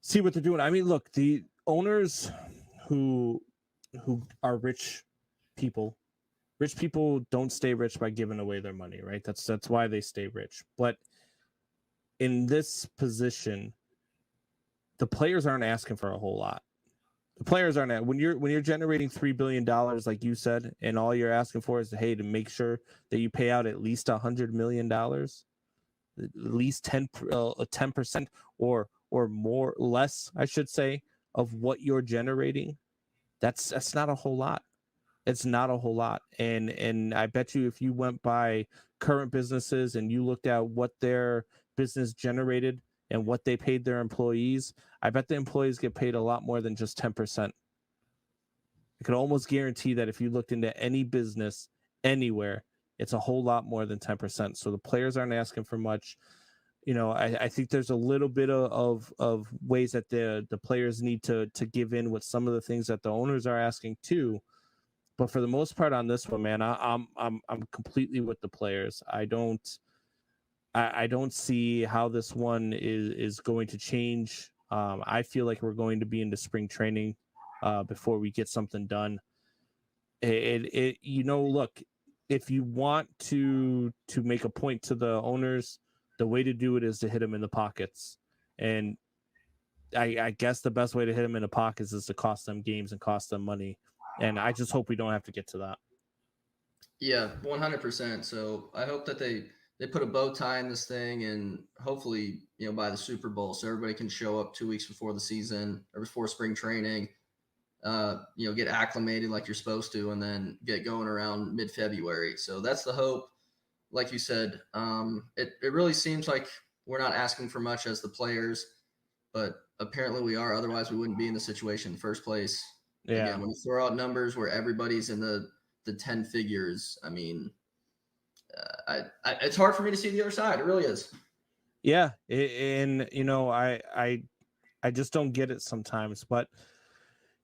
see what they're doing. I mean, look, the owners who are rich people don't stay rich by giving away their money, right? That's why they stay rich. But in this position, the players aren't asking for a whole lot. The players aren't. When you're generating $3 billion, like you said, and all you're asking for is to make sure that you pay out at least $100 million, at least 10% or more, less, I should say, of what you're generating. That's not a whole lot. It's not a whole lot. And I bet you if you went by current businesses and you looked at what their business generated and what they paid their employees, I bet the employees get paid a lot more than just 10%. I could almost guarantee that if you looked into any business anywhere, it's a whole lot more than 10%. So the players aren't asking for much. I think there's a little bit of ways that the players need to give in with some of the things that the owners are asking too. But for the most part on this one, man, I'm completely with the players. I don't see how this one is going to change. I feel like we're going to be into spring training before we get something done. Look, if you want to make a point to the owners, the way to do it is to hit them in the pockets. And I guess the best way to hit them in the pockets is to cost them games and cost them money. And I just hope we don't have to get to that. Yeah, 100%. So I hope that they put a bow tie in this thing, and hopefully, by the Super Bowl, so everybody can show up 2 weeks before the season or before spring training, get acclimated like you're supposed to, and then get going around mid-February. So that's the hope. Like you said, it really seems like we're not asking for much as the players, but apparently we are. Otherwise, we wouldn't be in the situation in the first place. Yeah. Again, when you throw out numbers where everybody's in the 10 figures, I mean, it's hard for me to see the other side. It really is. Yeah. And, I just don't get it sometimes, but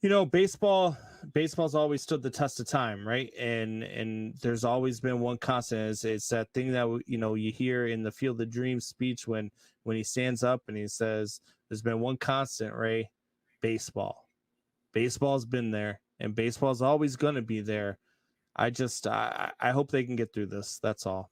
baseball's always stood the test of time, right? And there's always been one constant. It's that thing that, you hear in the Field of Dreams speech when he stands up and he says, there's been one constant, Ray, baseball. Baseball's been there, and baseball's always going to be there. I hope they can get through this. That's all.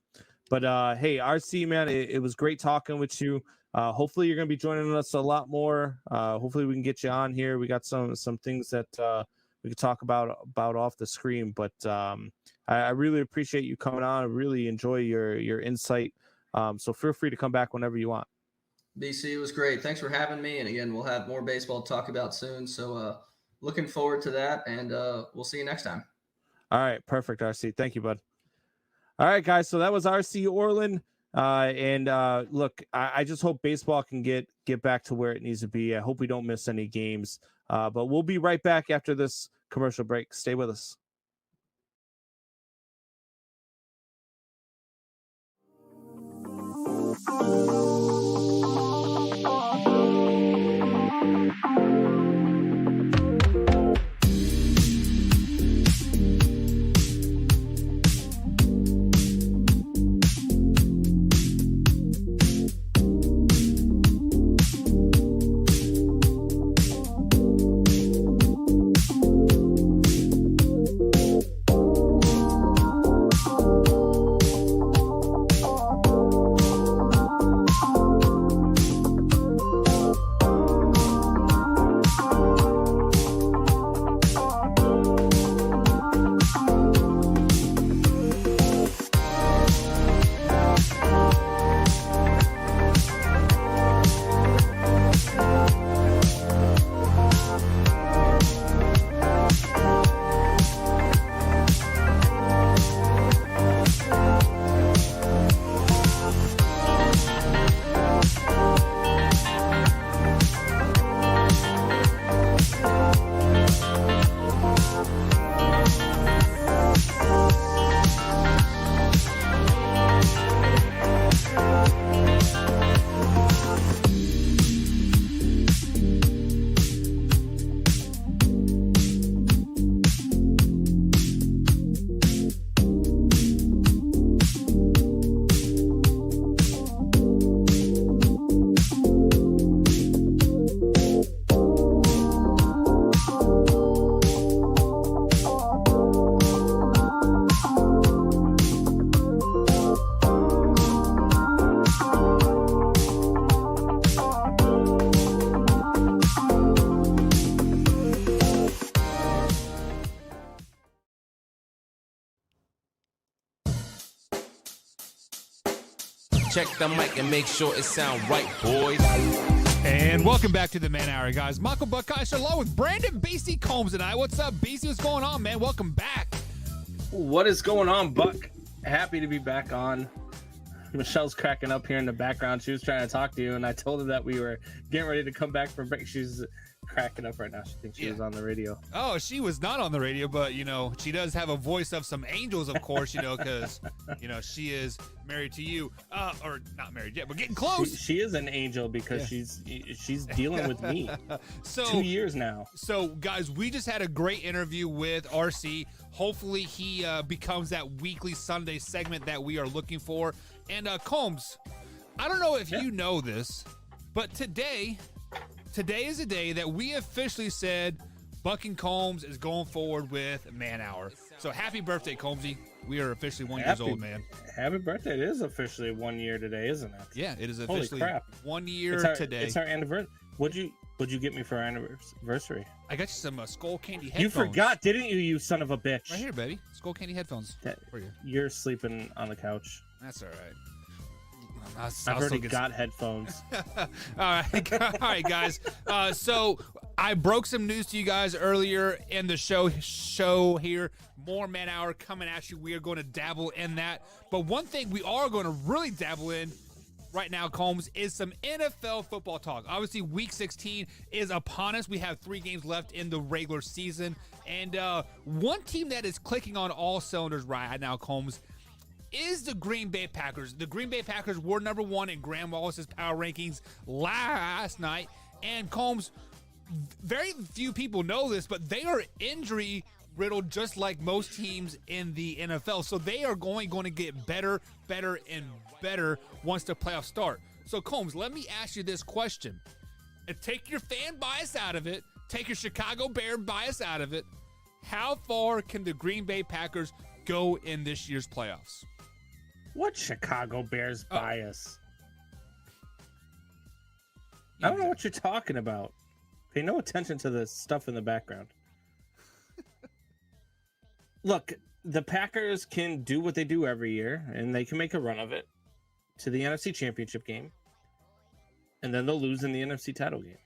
But hey, RC, man, it was great talking with you. Hopefully you're going to be joining us a lot more. Hopefully we can get you on here. We got some things that we could talk about off the screen. But I really appreciate you coming on. I really enjoy your insight. So feel free to come back whenever you want. BC, it was great. Thanks for having me. And again, we'll have more baseball to talk about soon. So looking forward to that. And we'll see you next time. All right. Perfect, RC. Thank you, bud. All right, guys. So that was RC Orlan. Look, I just hope baseball can get back to where it needs to be. I hope we don't miss any games. But we'll be right back after this commercial break. Stay with us. Check the mic and make sure it sound right, boys. And welcome back to the Man Hour, guys. Michael Buckeye along with Brandon BC Combs tonight. What's up, BC? What's going on, man? Welcome back. What is going on, Buck? Happy to be back on. Michelle's cracking up here in the background. She was trying to talk to you, and I told her that we were getting ready to come back from break. She's cracking up right now. She thinks she was on the radio. Oh, she was not on the radio, but, she does have a voice of some angels, of course, because, she is married to you. Or not married yet, but getting close. She is an angel because she's dealing with me. So 2 years now. So, guys, we just had a great interview with RC. Hopefully he becomes that weekly Sunday segment that we are looking for. And Combs, I don't know if you know this, but today is a day that we officially said Buck and Combs is going forward with Man Hour. So happy birthday, Combsy. We are officially 1 years old, man. Happy birthday. It is officially 1 year today, isn't it? Yeah, it is Holy officially crap. 1 year today. It's our anniversary. What'd you get me for our anniversary? I got you some Skull Candy headphones. You forgot, didn't you, you son of a bitch? Right here, baby. Skull Candy headphones for you. You're sleeping on the couch. That's all right. I've already got headphones. All right, guys. So I broke some news to you guys earlier in the show here. More Man Hour coming at you. We are going to dabble in that. But one thing we are going to really dabble in right now, Combs, is some NFL football talk. Obviously, Week 16 is upon us. We have 3 games left in the regular season. And one team that is clicking on all cylinders right now, Combs, is the Green Bay Packers. The Green Bay Packers were number 1 in Graham Wallace's power rankings last night. And Combs, very few people know this, but they are injury riddled just like most teams in the NFL. So they are going to get better, and better once the playoffs start. So Combs, let me ask you this question. And take your fan bias out of it. Take your Chicago Bear bias out of it. How far can the Green Bay Packers go in this year's playoffs? What Chicago Bears bias? I don't know what you're talking about. Pay no attention to the stuff in the background. Look, the Packers can do what they do every year, and they can make a run of it to the NFC Championship game, and then they'll lose in the NFC title game.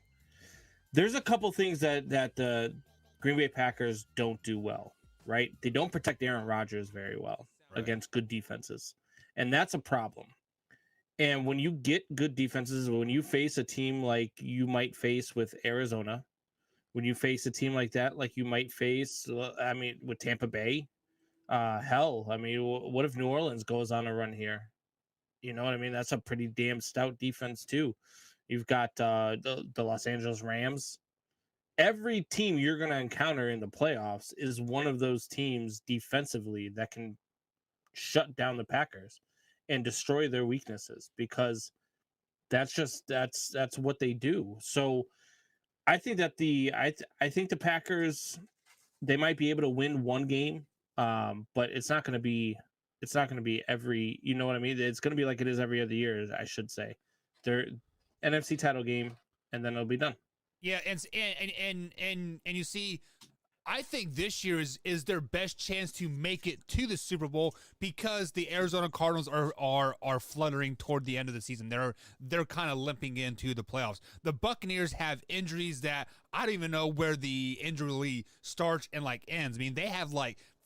There's a couple things that the Green Bay Packers don't do well, right? They don't protect Aaron Rodgers very well against good defenses, and that's a problem. And when you get good defenses, when you face a team like you might face with Arizona, when you face a team like that, like you might face, with Tampa Bay, what if New Orleans goes on a run here? You know what I mean? That's a pretty damn stout defense too. You've got the Los Angeles Rams. Every team you're going to encounter in the playoffs is one of those teams defensively that can shut down the Packers and destroy their weaknesses, because that's what they do. So I think that I think the Packers, they might be able to win one game, but it's not going to be every, you know what I mean? It's going to be like it is every other year, I should say. Their NFC title game, and then it'll be done. Yeah, and you see, I think this year is their best chance to make it to the Super Bowl, because the Arizona Cardinals are fluttering toward the end of the season. They're kind of limping into the playoffs. The Buccaneers have injuries that I don't even know where the injury starts and ends. I mean, they have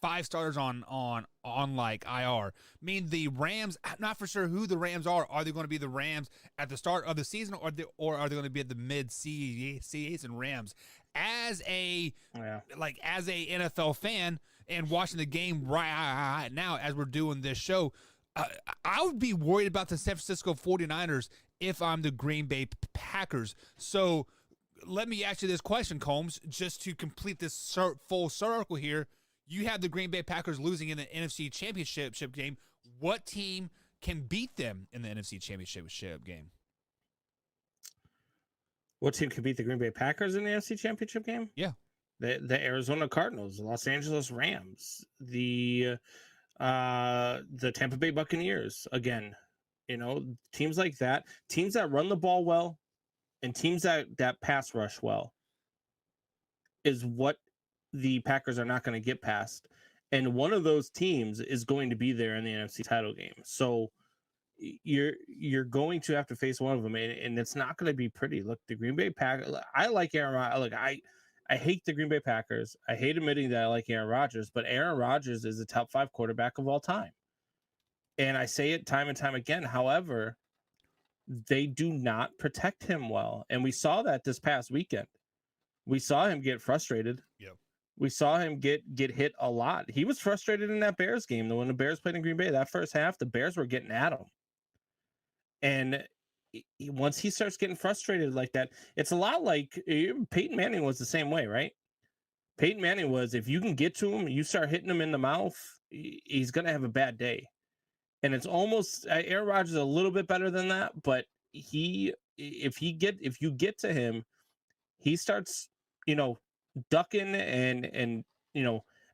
5 starters on IR. I mean, the Rams, I'm not for sure who the Rams are. Are they going to be the Rams at the start of the season, or are they going to be at the mid-season Rams? As a NFL fan and watching the game right now as we're doing this show, I would be worried about the San Francisco 49ers if I'm the Green Bay Packers. So let me ask you this question, Combs, just to complete this full circle here. You have the Green Bay Packers losing in the NFC Championship game. What team can beat them in the NFC Championship game? What team can beat the Green Bay Packers in the NFC Championship game? Yeah. The Arizona Cardinals, the Los Angeles Rams, the Tampa Bay Buccaneers. Again, teams like that, teams that run the ball well, and teams that pass rush well, is what the Packers are not going to get past. And one of those teams is going to be there in the NFC title game. So you're going to have to face one of them, and it's not going to be pretty. Look, the Green Bay Packers, I like Aaron Rodgers. Look, I hate the Green Bay Packers. I hate admitting that I like Aaron Rodgers, but Aaron Rodgers is the top 5 quarterback of all time. And I say it time and time again. However, they do not protect him well. And we saw that this past weekend. We saw him get frustrated. Yep. We saw him get hit a lot. He was frustrated in that Bears game. When the Bears played in Green Bay, that first half, the Bears were getting at him. And once he starts getting frustrated like that, it's a lot like Peyton Manning was the same way, right? Peyton Manning was, if you can get to him, you start hitting him in the mouth, he's going to have a bad day. And it's almost, Aaron Rodgers is a little bit better than that, but if you get to him, he starts, ducking and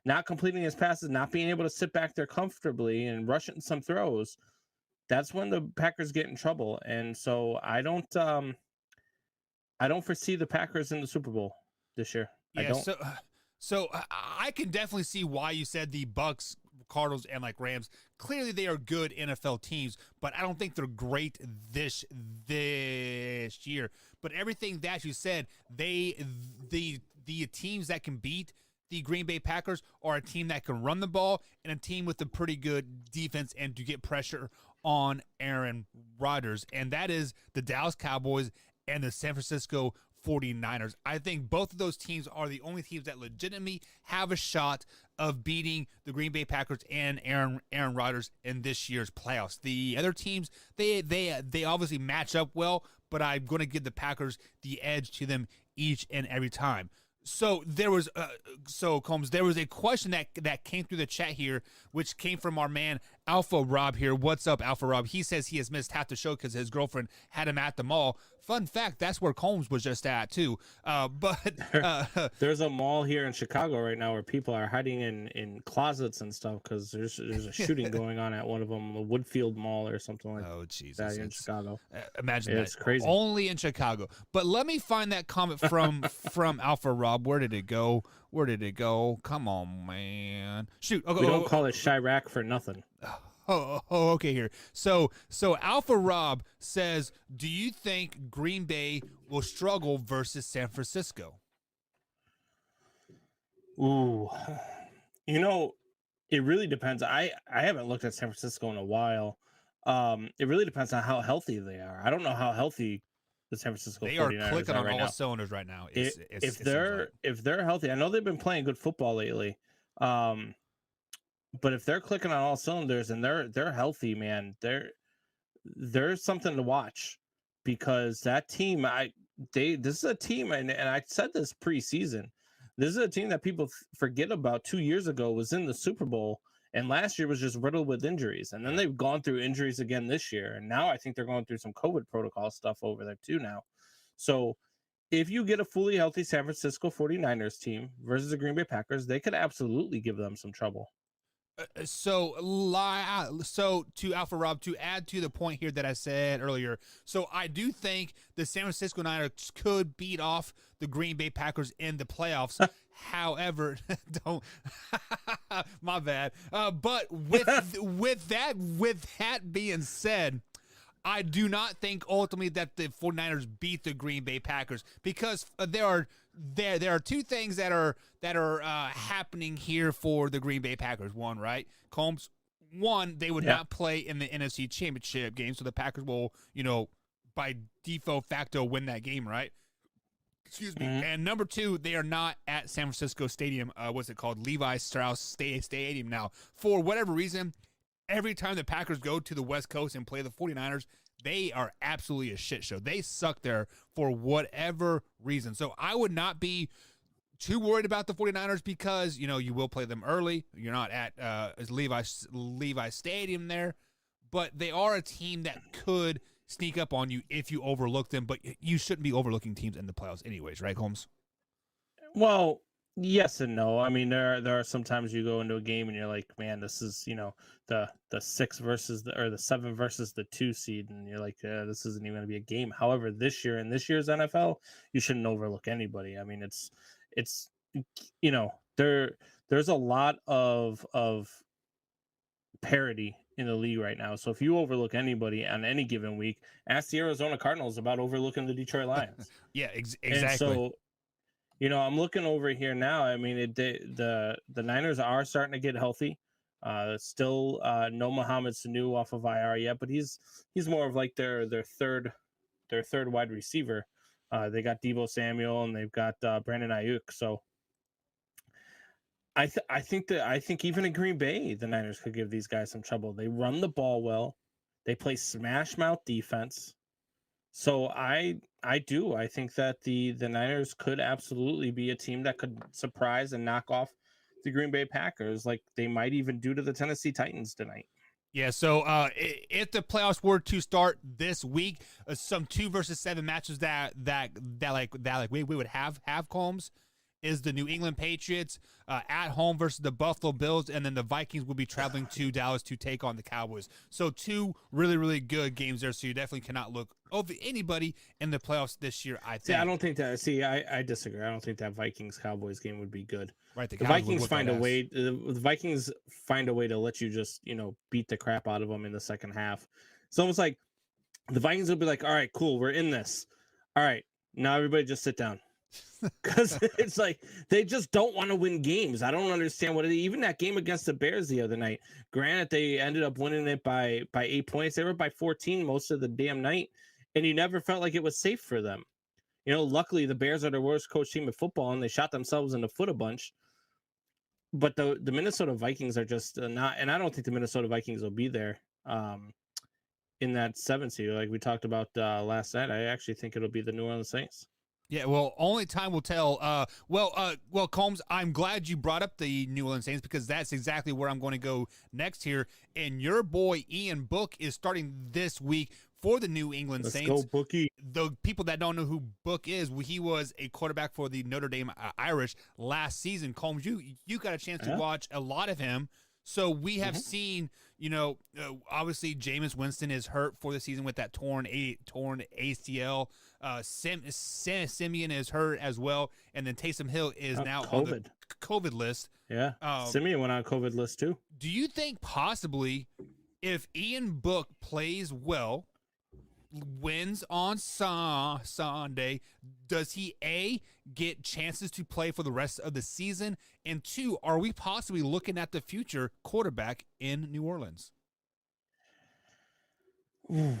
not completing his passes, not being able to sit back there comfortably and rushing some throws, that's when the Packers get in trouble. And so I don't foresee the Packers in the Super Bowl this year. I Yeah, don't. so I can definitely see why you said the Bucks, Cardinals, and like Rams. Clearly, they are good NFL teams, but I don't think they're great this year. But everything that you said, the teams that can beat the Green Bay Packers are a team that can run the ball and a team with a pretty good defense and to get pressure on Aaron Rodgers, and that is the Dallas Cowboys and the San Francisco 49ers. I think both of those teams are the only teams that legitimately have a shot of beating the Green Bay Packers and Aaron Rodgers in this year's playoffs. The other teams, they obviously match up well, but I'm going to give the Packers the edge to them each and every time. So there was, Combs, there was a question that came through the chat here, which came from our man Alpha Rob here. What's up, Alpha Rob? He says he has missed half the show because his girlfriend had him at the mall. Fun fact, that's where Combs was just at too. There's a mall here in Chicago right now where people are hiding in closets and stuff because there's a shooting going on at one of them, the Woodfield Mall or something like that in Chicago. Imagine that. It's crazy. Only in Chicago. But let me find that comment from Alpha Rob. Where did it go? Come on, man. Shoot. Okay, we don't call it Chirac for nothing. Okay, here. So Alpha Rob says, do you think Green Bay will struggle versus San Francisco? Ooh, it really depends. I haven't looked at San Francisco in a while. It really depends on how healthy they are. I don't know how healthy the San Francisco 49ers are clicking on right all now. cylinders right now. If they're healthy, I know they've been playing good football lately. But if they're clicking on all cylinders and they're healthy, man, there's something to watch, because that team, this is a team, and I said this preseason, this is a team that people forget about. 2 years ago was in the Super Bowl, and last year was just riddled with injuries, and then they've gone through injuries again this year, and now I think they're going through some COVID protocol stuff over there too now. So if you get a fully healthy San Francisco 49ers team versus the Green Bay Packers, they could absolutely give them some trouble. So to Alpha Rob, to add to the point here that I said earlier, so I do think the San Francisco Niners could beat off the Green Bay Packers in the playoffs. However, don't my bad. But with that being said, I do not think ultimately that the 49ers beat the Green Bay Packers, because there are two things that are happening here for the Green Bay Packers. One, right, Combs. One, they would not play in the NFC Championship game, so the Packers will, by default facto win that game, right? Excuse me. Mm-hmm. And number two, they are not at San Francisco Stadium. What's it called? Levi Strauss Stadium now. For whatever reason, every time the Packers go to the West Coast and play the 49ers, they are absolutely a shit show. They suck there for whatever reason. So I would not be too worried about the 49ers, because, you will play them early. You're not at Levi Stadium there. But they are a team that could sneak up on you if you overlook them. But you shouldn't be overlooking teams in the playoffs anyways, right, Holmes? Well, yes and no. I mean, there are sometimes you go into a game and you're like, man, this is, the 6 versus the 7 versus the 2 seed, and you're like, this isn't even going to be a game. However, this year in this year's NFL, you shouldn't overlook anybody. I mean, it's there's a lot of parity in the league right now. So if you overlook anybody on any given week, ask the Arizona Cardinals about overlooking the Detroit Lions. Yeah, exactly. And so, I'm looking over here now. I mean, the Niners are starting to get healthy. Still no Mohamed Sanu off of IR yet, but he's more of like their third wide receiver. They got Deebo Samuel and they've got Brandon Ayuk. So I think even in Green Bay, the Niners could give these guys some trouble. They run the ball well. They play smash mouth defense. So I think that the Niners could absolutely be a team that could surprise and knock off the Green Bay Packers, like they might even do to the Tennessee Titans tonight. Yeah, so if the playoffs were to start this week, some 2 versus 7 matches that we would have Combs is the New England Patriots at home versus the Buffalo Bills, and then the Vikings will be traveling to Dallas to take on the Cowboys. So 2 really, really good games there. So you definitely cannot look over anybody in the playoffs this year, I think. See, I don't think that. See, I disagree. I don't think that Vikings Cowboys game would be good. Right, The Vikings find a way. The Vikings find a way to let you just beat the crap out of them in the second half. It's almost like the Vikings will be like, all right, cool, we're in this. All right, now everybody just sit down. Because it's like they just don't want to win games. I don't understand even that game against the Bears the other night. Granted, they ended up winning it by 8 points. They were by 14 most of the damn night, and you never felt like it was safe for them. Luckily the Bears are the worst coach team in football, and they shot themselves in the foot a bunch. But the Minnesota Vikings are just not, and I don't think the Minnesota Vikings will be there in that 7th seed like we talked about last night. I actually think it'll be the New Orleans Saints. Yeah, well, only time will tell. Well, Combs, I'm glad you brought up the New Orleans Saints because that's exactly where I'm going to go next here. And your boy Ian Book is starting this week for the New England Saints. Let's go, Bookie. The people that don't know who Book is, he was a quarterback for the Notre Dame Irish last season. Combs, you got a chance to watch a lot of him. So we have seen, obviously Jameis Winston is hurt for the season with that torn ACL. Simeon is hurt as well, and then Taysom Hill is now COVID. on the COVID list. Yeah, Simeon went on COVID list too. Do you think possibly if Ian Book plays well, wins on Sunday, does he A, get chances to play for the rest of the season, and 2, are we possibly looking at the future quarterback in New Orleans? Ooh,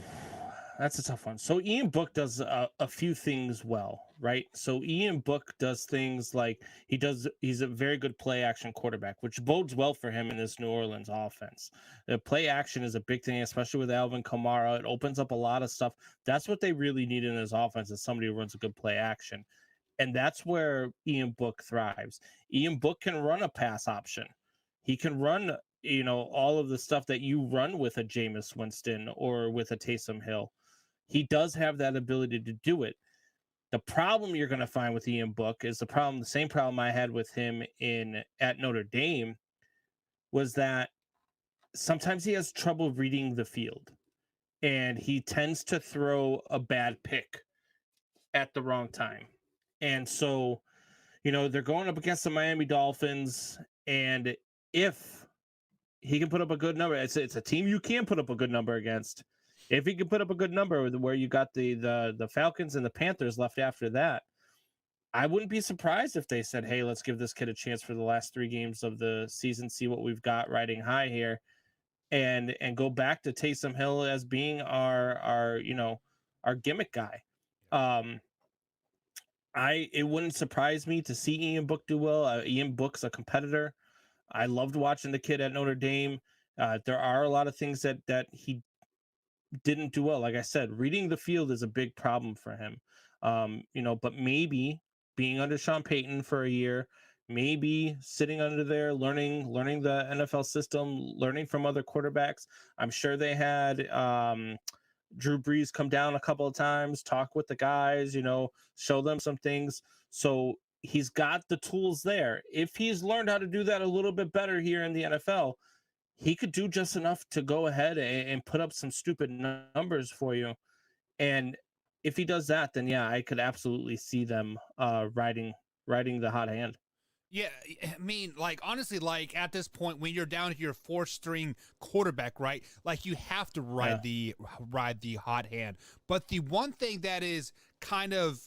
that's a tough one. So Ian Book does a few things well, right? So Ian Book does things like he's a very good play action quarterback, which bodes well for him in this New Orleans offense. The play action is a big thing, especially with Alvin Kamara. It opens up a lot of stuff. That's what they really need in his offense, is somebody who runs a good play action. And that's where Ian Book thrives. Ian Book can run a pass option. He can run, all of the stuff that you run with a Jameis Winston or with a Taysom Hill. He does have that ability to do it. The problem you're going to find with Ian Book is the same problem I had with him at Notre Dame, was that sometimes he has trouble reading the field, and he tends to throw a bad pick at the wrong time. And so, they're going up against the Miami Dolphins, and if he can put up a good number, it's a team you can put up a good number against. If he can put up a good number where you got the Falcons and the Panthers left after that, I wouldn't be surprised if they said, hey, let's give this kid a chance for the last 3 games of the season, see what we've got riding high here, and go back to Taysom Hill as being our gimmick guy. It wouldn't surprise me to see Ian Book do well. Ian Book's a competitor. I loved watching the kid at Notre Dame. There are a lot of things that he didn't do well. Like I said, reading the field is a big problem for him. But maybe being under Sean Payton for a year, maybe sitting under there, learning the NFL system, learning from other quarterbacks. I'm sure they had Drew Brees come down a couple of times, talk with the guys, show them some things. So he's got the tools there. If he's learned how to do that a little bit better here in the NFL, he could do just enough to go ahead and put up some stupid numbers for you. And if he does that, then yeah, I could absolutely see them riding the hot hand. Yeah, I mean, honestly, at this point, when you're down to your 4th-string quarterback, right? You have to ride the hot hand. But the one thing that is kind of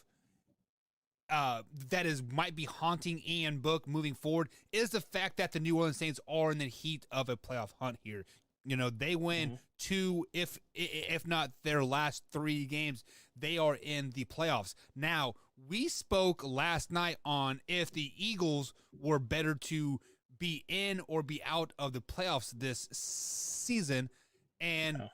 might be haunting Ian Book moving forward is the fact that the New Orleans Saints are in the heat of a playoff hunt here. They win 2, if not their last 3 games, they are in the playoffs. Now, we spoke last night on if the Eagles were better to be in or be out of the playoffs this season, and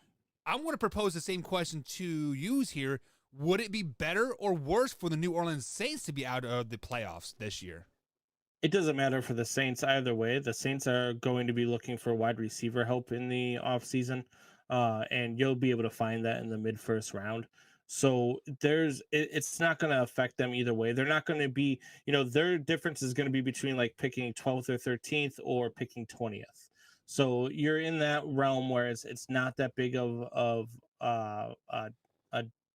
I'm going to propose the same question to you here. Would it be better or worse for the New Orleans Saints to be out of the playoffs this year? It doesn't matter for the Saints either way. The Saints are going to be looking for wide receiver help in the offseason, and you'll be able to find that in the mid-first round. So it's not going to affect them either way. They're not going to be, their difference is going to be between like picking 12th or 13th or picking 20th. So you're in that realm where it's not that big of a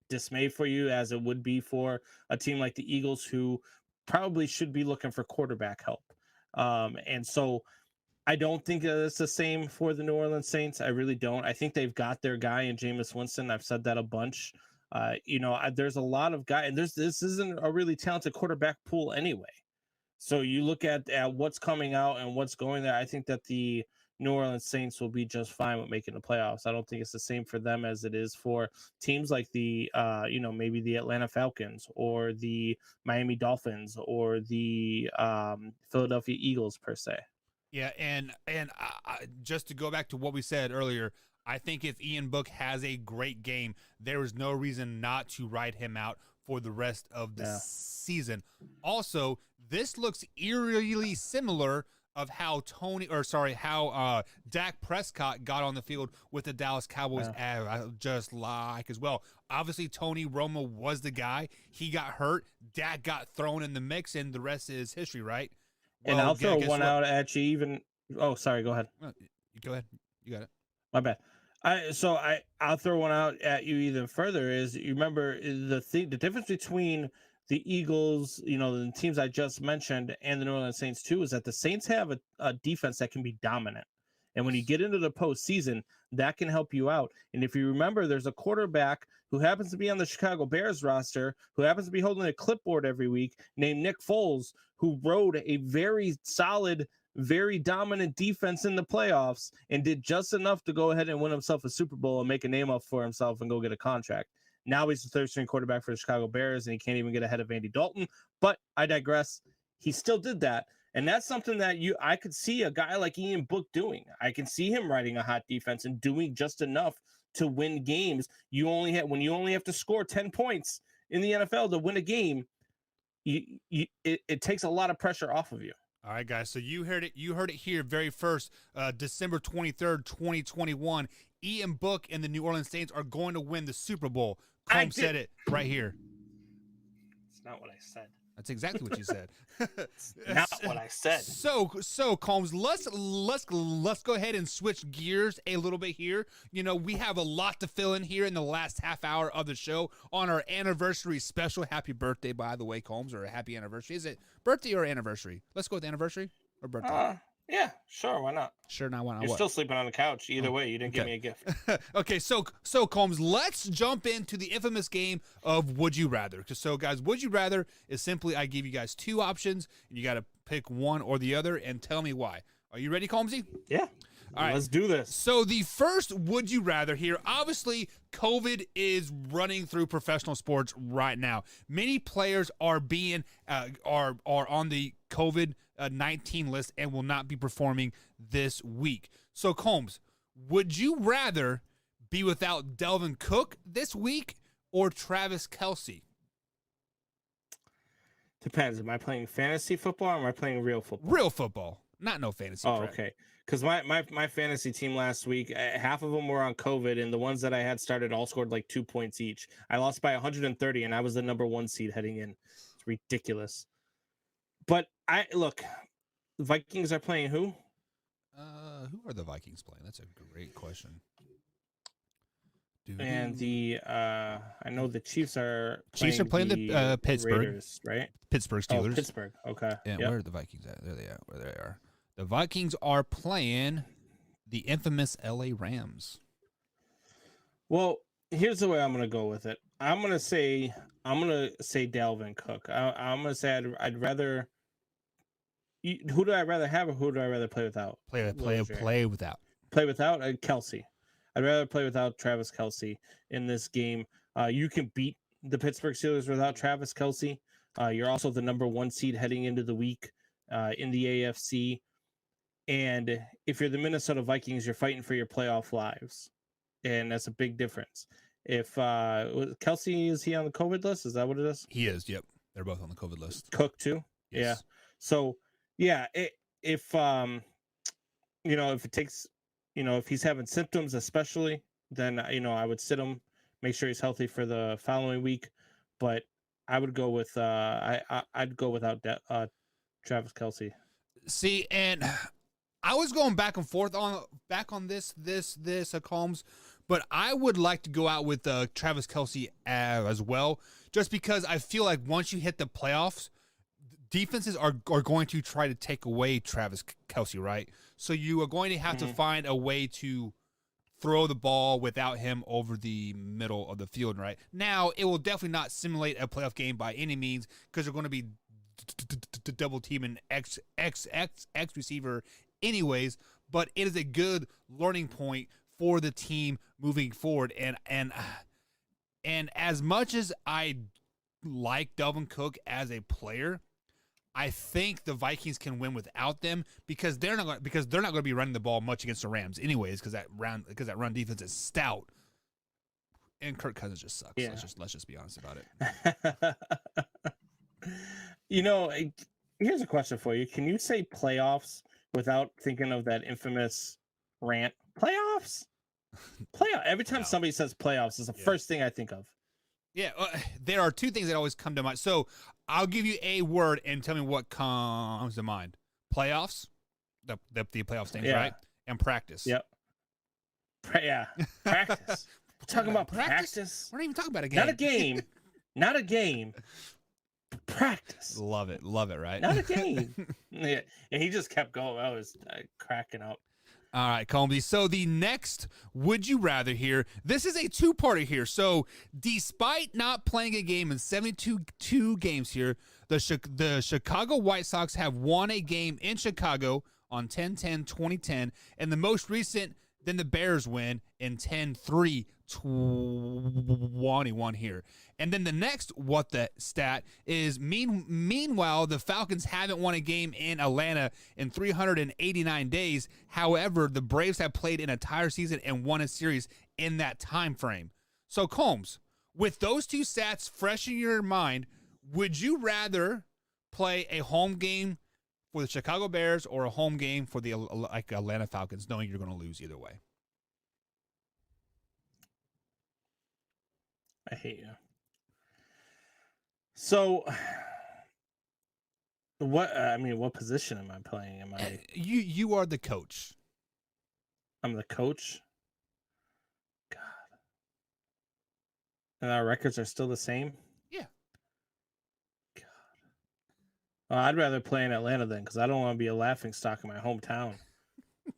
dismay for you as it would be for a team like the Eagles, who probably should be looking for quarterback help. And so I don't think it's the same for the New Orleans Saints. I really don't. I think they've got their guy in Jameis Winston. I've said that a bunch. There's a lot of guys, and this isn't a really talented quarterback pool anyway. So you look at what's coming out and what's going there. I think that the New Orleans Saints will be just fine with making the playoffs. I don't think it's the same for them as it is for teams like the, maybe the Atlanta Falcons or the Miami Dolphins or the Philadelphia Eagles per se. Yeah, and just to go back to what we said earlier, I think if Ian Book has a great game, there is no reason not to write him out for the rest of the season. Also, this looks eerily similar of how Dak Prescott got on the field with the Dallas Cowboys just like as well. Obviously, Tony Romo was the guy. He got hurt. Dak got thrown in the mix, and the rest is history, right? And I'll throw one out at you even. Oh, sorry. Go ahead. Go ahead. You got it. My bad. I'll throw one out at you even further. Is you remember the difference between the Eagles, the teams I just mentioned, and the New Orleans Saints too, is that the Saints have a defense that can be dominant. And when you get into the postseason, that can help you out. And if you remember, there's a quarterback who happens to be on the Chicago Bears roster, who happens to be holding a clipboard every week, named Nick Foles, who rode a very solid, very dominant defense in the playoffs and did just enough to go ahead and win himself a Super Bowl and make a name up for himself and go get a contract. Now he's the third-string quarterback for the Chicago Bears, and he can't even get ahead of Andy Dalton. But I digress. He still did that. And that's something that I could see a guy like Ian Book doing. I can see him riding a hot defense and doing just enough to win games. When you only have to score 10 points in the NFL to win a game, it takes a lot of pressure off of you. All right, guys. So you heard it. You heard it here very first. December 23rd, 2021. Ian Book and the New Orleans Saints are going to win the Super Bowl. Combs said it right here. It's not what I said. That's exactly what you said. Not what I said. So Combs, let's go ahead and switch gears a little bit here. We have a lot to fill in here in the last half hour of the show on our anniversary special. Happy birthday, by the way, Combs, or a happy anniversary. Is it birthday or anniversary? Let's go with anniversary or birthday. Yeah, sure. Why not? Sure, not why not. You're still sleeping on the couch. Either way, you didn't give me a gift. Okay, so Combs, let's jump into the infamous game of Would You Rather. So, guys, Would You Rather is simply I give you guys two options, and you got to pick one or the other and tell me why. Are you ready, Combsy? Yeah. All right. Let's do this. So the first Would You Rather here, obviously, COVID is running through professional sports right now. Many players are being are on the COVID-19 list and will not be performing this week. So, Combs, would you rather be without Delvin Cook this week or Travis Kelce? Depends. Am I playing fantasy football or am I playing real football? Real football, not no fantasy. Oh, okay. Because my fantasy team last week, half of them were on COVID, and the ones that I had started all scored like 2 points each. I lost by 130, and I was the number 1 seed heading in. It's ridiculous. But the Vikings are playing who? Who are the Vikings playing? That's a great question. And I know the Chiefs are playing the Pittsburgh Raiders, right? Pittsburgh Steelers. Oh, Pittsburgh. Okay. And where are the Vikings at? There they are. Where they are. The Vikings are playing the infamous LA Rams. Well, here's the way I'm going to go with it. I'm going to say Dalvin Cook. I'm going to say I'd rather. Who do I rather have, or who do I rather play without? Play without. Play without Kelce. I'd rather play without Travis Kelce in this game. You can beat the Pittsburgh Steelers without Travis Kelce. You're also the number 1 seed heading into the week in the AFC. And if you're the Minnesota Vikings, you're fighting for your playoff lives. And that's a big difference. If Kelce, is he on the COVID list? Is that what it is? He is, yep. They're both on the COVID list. Cook too? Yes. Yeah. So, yeah, if it takes, if he's having symptoms especially, then, I would sit him make sure he's healthy for the following week. But I would go with I'd go without Travis Kelce. See, and I was going back and forth on this Combs, but I would like to go out with Travis Kelce as well, just because I feel like once you hit the playoffs, defenses are going to try to take away Travis Kelce, right? So you are going to have to find a way to throw the ball without him over the middle of the field, right? Now, it will definitely not simulate a playoff game by any means, because you're going to be double teaming X receiver anyways, but it is a good learning point for the team moving forward. And as much as I like Dalvin Cook as a player, I think the Vikings can win without them, because they're not going to be running the ball much against the Rams anyways, because that run defense is stout, and Kirk Cousins just sucks. Yeah. Let's just be honest about it. You know, here's a question for you. Can you say playoffs without thinking of that infamous rant? Playoffs? Every time somebody says playoffs is the first thing I think of. Yeah, there are two things that always come to mind. So I'll give you a word and tell me what comes to mind. Playoffs, the playoffs things, right? And practice. Yep. Practice. We're talking about practice. We're not even talking about a game. Not a game. Not a game. Practice. Love it, right? Not a game. Yeah, and he just kept going. I was cracking up. All right, Combs. So the next Would You Rather here, this is a two-parter here. So despite not playing a game in 72 games here, the Chicago White Sox have won a game in Chicago on 10-10-2010, and the most recent, then the Bears win in 10-3-21 here. And then the next what the stat is, meanwhile, the Falcons haven't won a game in Atlanta in 389 days. However, the Braves have played an entire season and won a series in that time frame. So, Combs, with those two stats fresh in your mind, would you rather play a home game for the Chicago Bears or a home game for the Atlanta Falcons, knowing you're going to lose either way? I hate you. So, what position am I playing? Am I? You are the coach. I'm the coach. God. And our records are still the same? Yeah. God. Well, I'd rather play in Atlanta then, because I don't want to be a laughingstock in my hometown.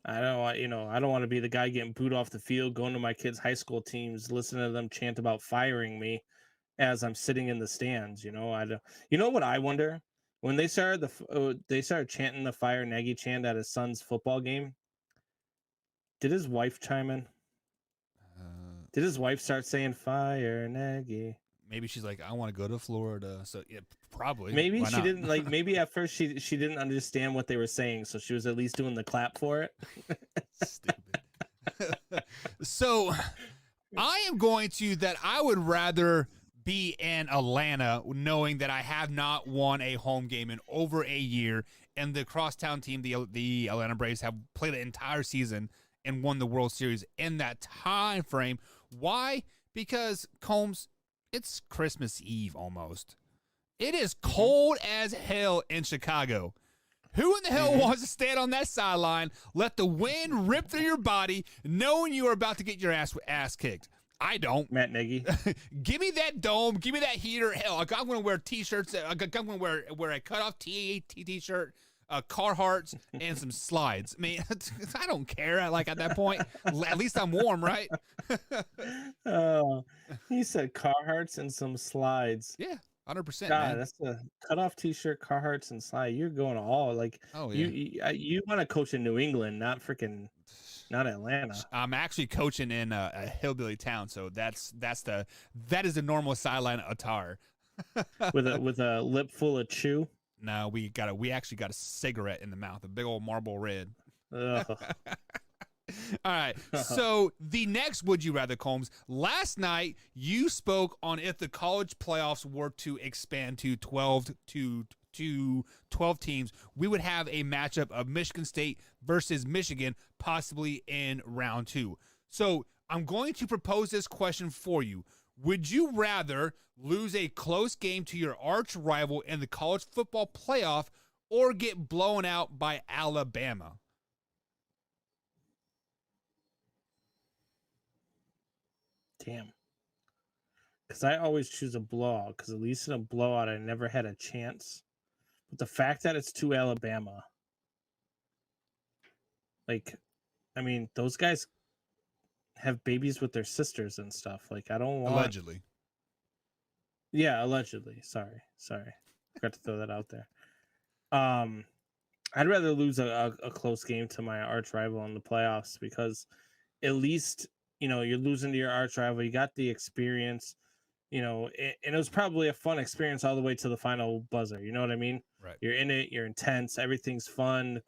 I don't want to be the guy getting booed off the field, going to my kids' high school teams, listening to them chant about firing me as I'm sitting in the stands. You know what I wonder? When they started chanting the Fire Nagy chant at his son's football game, did his wife chime in? Did his wife start saying Fire Nagy? Maybe she's like, I want to go to Florida. So yeah, probably. Maybe she didn't like. Maybe at first she didn't understand what they were saying, so she was at least doing the clap for it. Stupid. So I am going to that. I would rather be in Atlanta, knowing that I have not won a home game in over a year, and the crosstown team, the Atlanta Braves, have played the entire season and won the World Series in that time frame. Why? Because, Combs, it's Christmas Eve almost. It is cold as hell in Chicago. Who in the hell wants to stand on that sideline, let the wind rip through your body, knowing you are about to get your ass kicked? I don't. Matt Nagy. Give me that dome. Give me that heater. Hell, I'm going to wear T-shirts. I'm going to wear a cutoff T-shirt, Carhartts, and some slides. I mean, I don't care. Like at that point, at least I'm warm, right? Oh, he said Carhartts and some slides. Yeah, 100%. God, man. that's a cutoff T-shirt, Carhartts, and slide. You're going all like. Oh yeah. You want to coach in New England, not Atlanta. I'm actually coaching in a hillbilly town, so that is the normal sideline attire. with a lip full of chew. No, we actually got a cigarette in the mouth, a big old Marlboro Red. Ugh. All right. So the next Would You Rather, Combs. Last night you spoke on if the college playoffs were to expand to 12 teams, we would have a matchup of Michigan State versus Michigan, possibly in round 2. So I'm going to propose this question for you. Would you rather lose a close game to your arch rival in the college football playoff or get blown out by Alabama? Damn. Because I always choose a blowout, because at least in a blowout, I never had a chance. But the fact that it's to Alabama, like, I mean, those guys have babies with their sisters and stuff. Like, I don't want... Allegedly. Yeah, allegedly. Sorry. Forgot to throw that out there. I'd rather lose a close game to my arch rival in the playoffs, because at least, you know, you're losing to your arch rival. You got the experience, you know, and it was probably a fun experience all the way to the final buzzer. You know what I mean? Right. You're in it. You're intense. Everything's fun.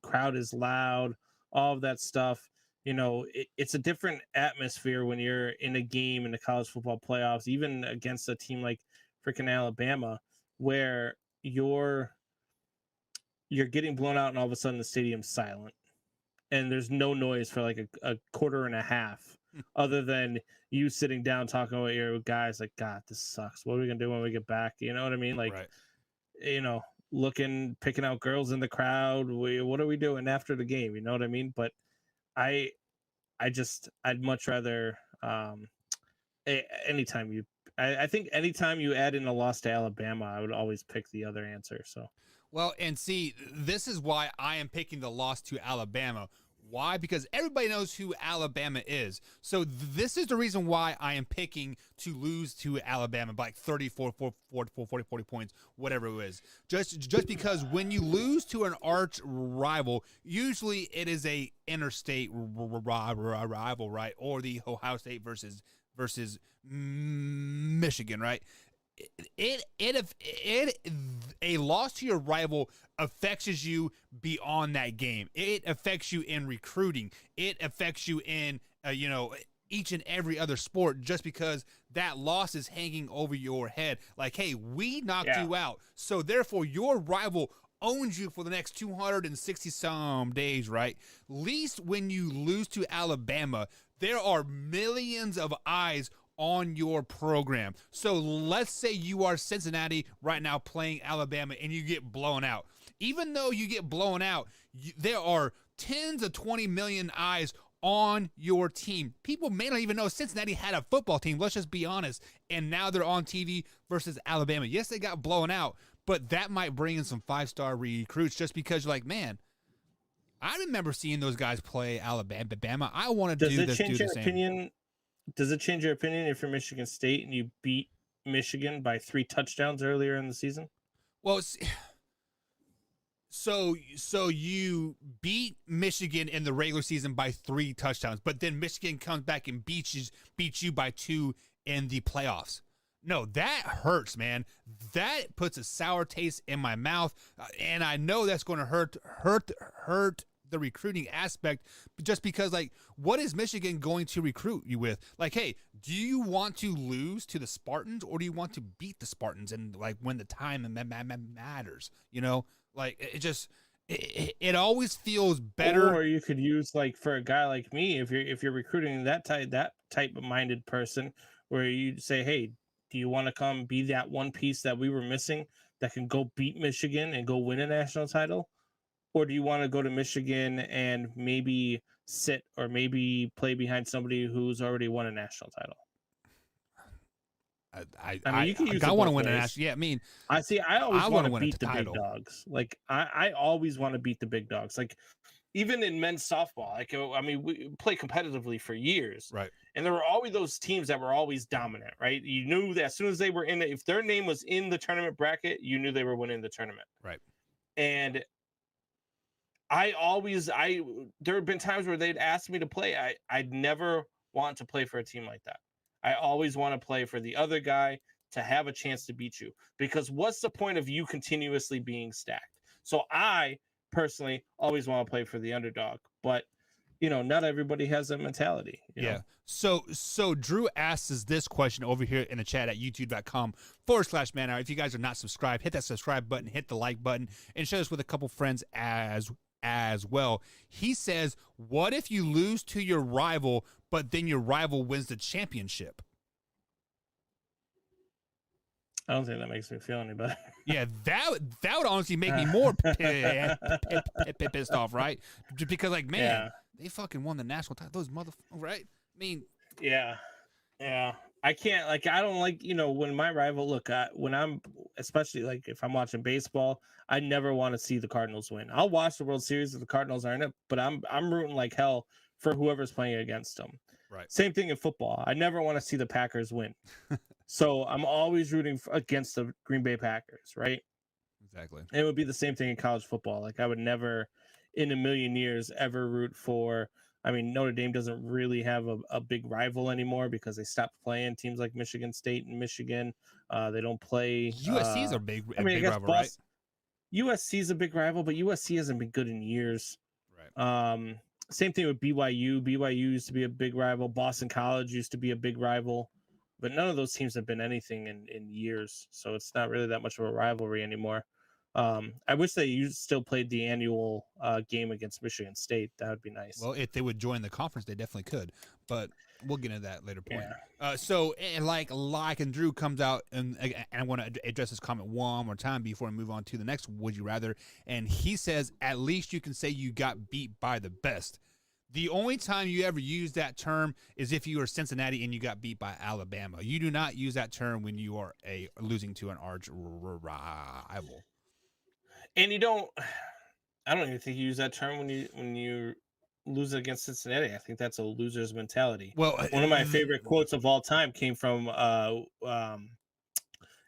Crowd is loud. All of that stuff. You know, it's a different atmosphere when you're in a game in the college football playoffs, even against a team like freaking Alabama, where you're getting blown out and all of a sudden the stadium's silent and there's no noise for like a quarter and a half other than you sitting down talking with your guys like, God, this sucks. What are we going to do when we get back? You know what I mean? Like, right. You know, picking out girls in the crowd. What are we doing after the game? You know what I mean? But I'd much rather anytime you add in a loss to Alabama, I would always pick the other answer. So, well, and see, this is why I am picking the loss to Alabama. Why? Because everybody knows who Alabama is. So this is the reason why I am picking to lose to Alabama by like 40 points, whatever it is. Just because when you lose to an arch rival, usually it is a interstate rival, right? Or the Ohio State versus Michigan, right? A loss to your rival affects you beyond that game. It affects you in recruiting. It affects you in each and every other sport, just because that loss is hanging over your head. Like, hey, we knocked you out, so therefore your rival owns you for the next 260 some days, right? Least when you lose to Alabama, there are millions of eyes on your program. So let's say you are Cincinnati right now playing Alabama and you get blown out. Even though you get blown out, there are tens of 20 million eyes on your team. People may not even know Cincinnati had a football team, let's just be honest, and now they're on TV versus Alabama. Yes, they got blown out, but that might bring in some 5-star recruits, just because you're like, man, I remember seeing those guys play Alabama. I want to do the same. Does it change your opinion if you're Michigan State and you beat Michigan by 3 touchdowns earlier in the season? Well, so you beat Michigan in the regular season by 3 touchdowns, but then Michigan comes back and beats you by 2 in the playoffs. No, that hurts, man. That puts a sour taste in my mouth, and I know that's going to hurt the recruiting aspect, just because, like, what is Michigan going to recruit you with? Like, hey, do you want to lose to the Spartans, or do you want to beat the Spartans and like when the time matters? You know, like it always feels better. Or you could use, like, for a guy like me, if you're recruiting that type of minded person, where you say, hey, do you want to come be that one piece that we were missing that can go beat Michigan and go win a national title? Or do you want to go to Michigan and maybe sit or maybe play behind somebody who's already won a national title? I want to win a national. Yeah, I mean, I always want to beat the big dogs. Like, I always want to beat the big dogs. Like, even in men's softball, like, I mean, we play competitively for years, right? And there were always those teams that were always dominant, right? You knew that as soon as they were in it, if their name was in the tournament bracket, you knew they were winning the tournament, right? And there have been times where they'd ask me to play. I'd never want to play for a team like that. I always want to play for the other guy to have a chance to beat you, because what's the point of you continuously being stacked? So I personally always want to play for the underdog, but not everybody has that mentality. You know? So Drew asks us this question over here in the chat at youtube.com/manhour. If you guys are not subscribed, hit that subscribe button, hit the like button, and share this with a couple friends as as well. He says, what if you lose to your rival, but then your rival wins the championship? I don't think that makes me feel any better. Yeah, that would honestly make me more pissed off, right? Just because, like, man, they fucking won the national title. Those motherfuckers, right? I mean, yeah. I can't, like, I don't like, when my rival, look, when I'm, especially like if I'm watching baseball, I never want to see the Cardinals win. I'll watch the World Series if the Cardinals are in it, but I'm rooting like hell for whoever's playing against them. right. Same thing in football. I never want to see the Packers win. So I'm always rooting against the Green Bay Packers, right? Exactly. And it would be the same thing in college football. Like, I would never in a million years ever root for, I mean, Notre Dame doesn't really have a big rival anymore because they stopped playing teams like Michigan State and Michigan. They don't play. USC is a big rival, Boston, right? USC is a big rival, but USC hasn't been good in years. Right. Same thing with BYU. BYU used to be a big rival. Boston College used to be a big rival. But none of those teams have been anything in years. So it's not really that much of a rivalry anymore. I wish they still played the annual game against Michigan State. That would be nice. Well, if they would join the conference, they definitely could. But we'll get into that later point. Yeah. So, and like and Drew comes out, and I want to address this comment one more time before we move on to the next Would You Rather. And he says, at least you can say you got beat by the best. The only time you ever use that term is if you are Cincinnati and you got beat by Alabama. You do not use that term when you are losing to an arch rival. And I don't even think you use that term when you lose against Cincinnati. I think that's a loser's mentality. Well, one of my favorite quotes of all time came from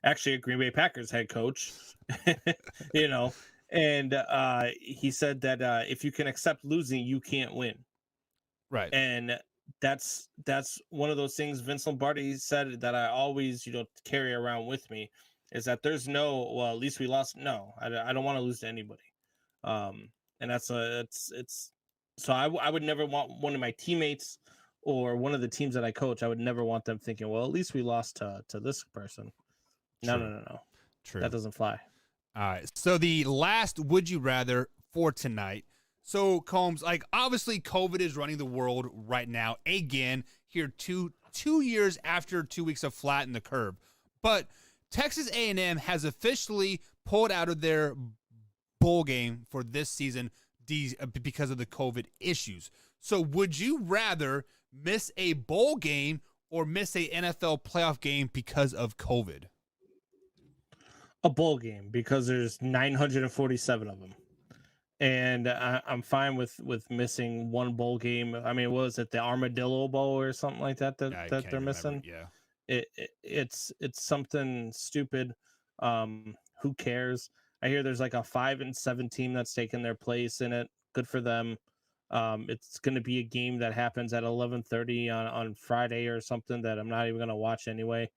actually a Green Bay Packers head coach, and he said that if you can accept losing, you can't win. Right. And that's one of those things Vince Lombardi said that I always, carry around with me, is that there's no, well, at least we lost. No, I don't want to lose to anybody. And so I would never want one of my teammates or one of the teams that I coach. I would never want them thinking, well, at least we lost to this person. True. No. True. That doesn't fly. All right. So the last Would You Rather for tonight. So, Combs, like, obviously COVID is running the world right now. Again, here 2 years after 2 weeks of flatten the curve. But Texas A&M has officially pulled out of their bowl game for this season because of the COVID issues. So would you rather miss a bowl game or miss a NFL playoff game because of COVID? A bowl game, because there's 947 of them. And I'm fine with missing one bowl game. I mean, what was it, the Armadillo Bowl or something like that they're missing? Yeah. It's something stupid. Who cares? I hear there's like a 5-7 team that's taken their place in it. Good for them. It's going to be a game that happens at 11:30 on Friday or something that I'm not even going to watch anyway.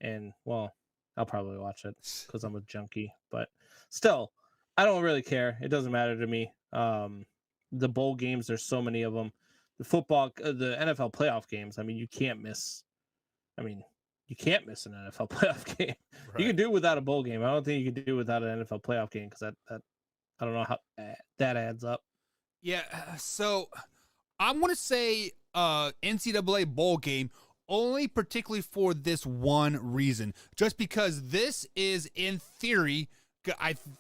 And, well, I'll probably watch it because I'm a junkie. But still, I don't really care. It doesn't matter to me. The bowl games, there's so many of them. The NFL playoff games, I mean, you can't miss. You can't miss an NFL playoff game. Right. You can do it without a bowl game. I don't think you can do it without an NFL playoff game because that I don't know how that adds up. Yeah, so I'm going to say NCAA bowl game only particularly for this one reason. Just because this is, in theory,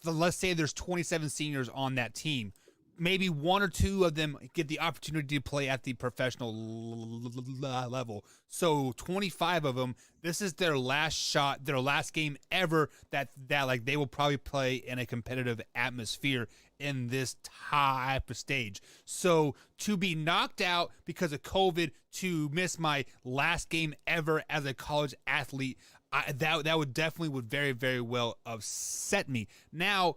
let's say there's 27 seniors on that team. Maybe one or two of them get the opportunity to play at the professional level. So 25 of them, this is their last shot, their last game ever that like they will probably play in a competitive atmosphere in this type of stage. So to be knocked out because of COVID, to miss my last game ever as a college athlete, that would definitely very, very well upset me. Now,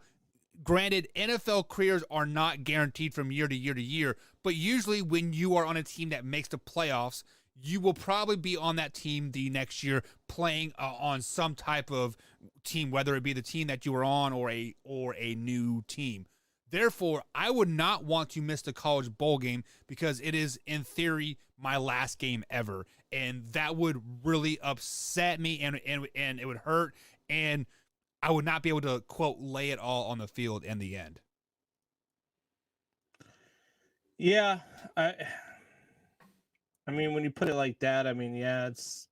granted, NFL careers are not guaranteed from year to year to year, but usually when you are on a team that makes the playoffs, you will probably be on that team the next year playing on some type of team, whether it be the team that you were on or a new team. Therefore, I would not want to miss the college bowl game because it is, in theory, my last game ever. And that would really upset me and it would hurt. And I would not be able to, quote, lay it all on the field in the end. Yeah, I mean, when you put it like that, I mean, yeah, it's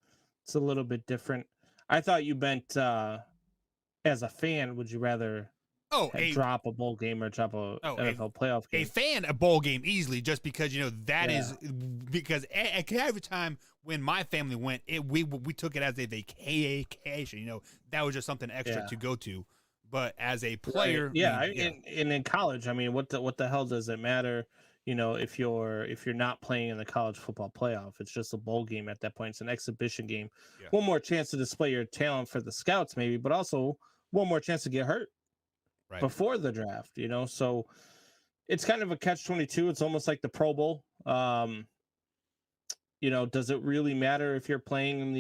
a little bit different. I thought you meant as a fan, would you rather Oh, drop a bowl game or drop a NFL playoff game? A fan, a bowl game easily, just because that is because every time when my family went, we took it as a vacation. That was just something extra to go to. But as a player, right. In college, I mean, what the hell does it matter? If you're not playing in the college football playoff, it's just a bowl game at that point. It's an exhibition game. Yeah. One more chance to display your talent for the scouts, maybe, but also one more chance to get hurt before the draft. So it's kind of a catch-22. It's almost like the Pro Bowl. Does it really matter if you're playing in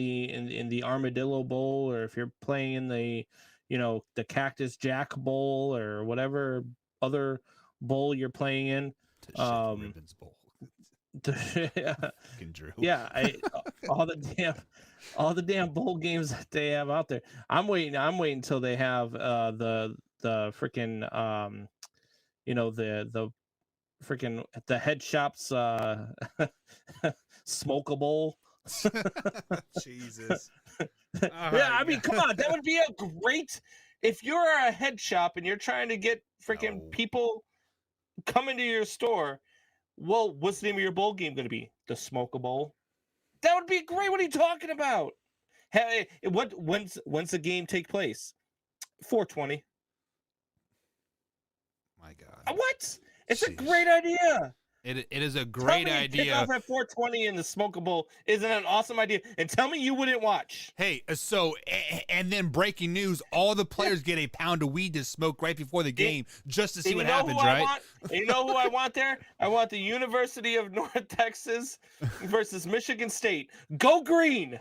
the Armadillo Bowl or if you're playing in the the Cactus Jack Bowl or whatever other bowl you're playing in? Ribbons Bowl. All the damn bowl games that they have out there. I'm waiting until they have the freaking the freaking the head shops smokable. Jesus. I mean, come on, that would be a great if you're a head shop and you're trying to get freaking people coming to your store. Well, what's the name of your bowl game going to be? The Smoke Bowl. That would be great. What are you talking about? Hey, when's the game take place? 420. My God. What? It's a great idea. It is a great idea. Kick off at 420 in the Smoke Bowl isn't an awesome idea. And tell me you wouldn't watch. Hey, so and then breaking news: all the players get a pound of weed to smoke right before the game, just to see what happens. Right? You know who I want there? I want the University of North Texas versus Michigan State. Go green.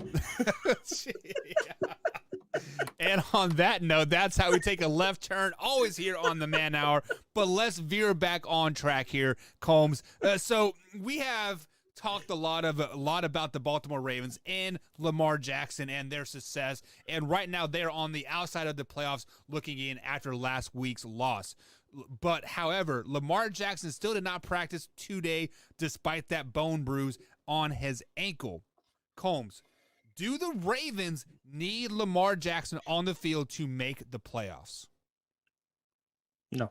And on that note, that's how we take a left turn, always here on the Man Hour. But let's veer back on track here, Combs. So we have talked a lot about the Baltimore Ravens and Lamar Jackson and their success. And right now they're on the outside of the playoffs looking in after last week's loss. But however, Lamar Jackson still did not practice today despite that bone bruise on his ankle. Combs, do the Ravens need Lamar Jackson on the field to make the playoffs? No.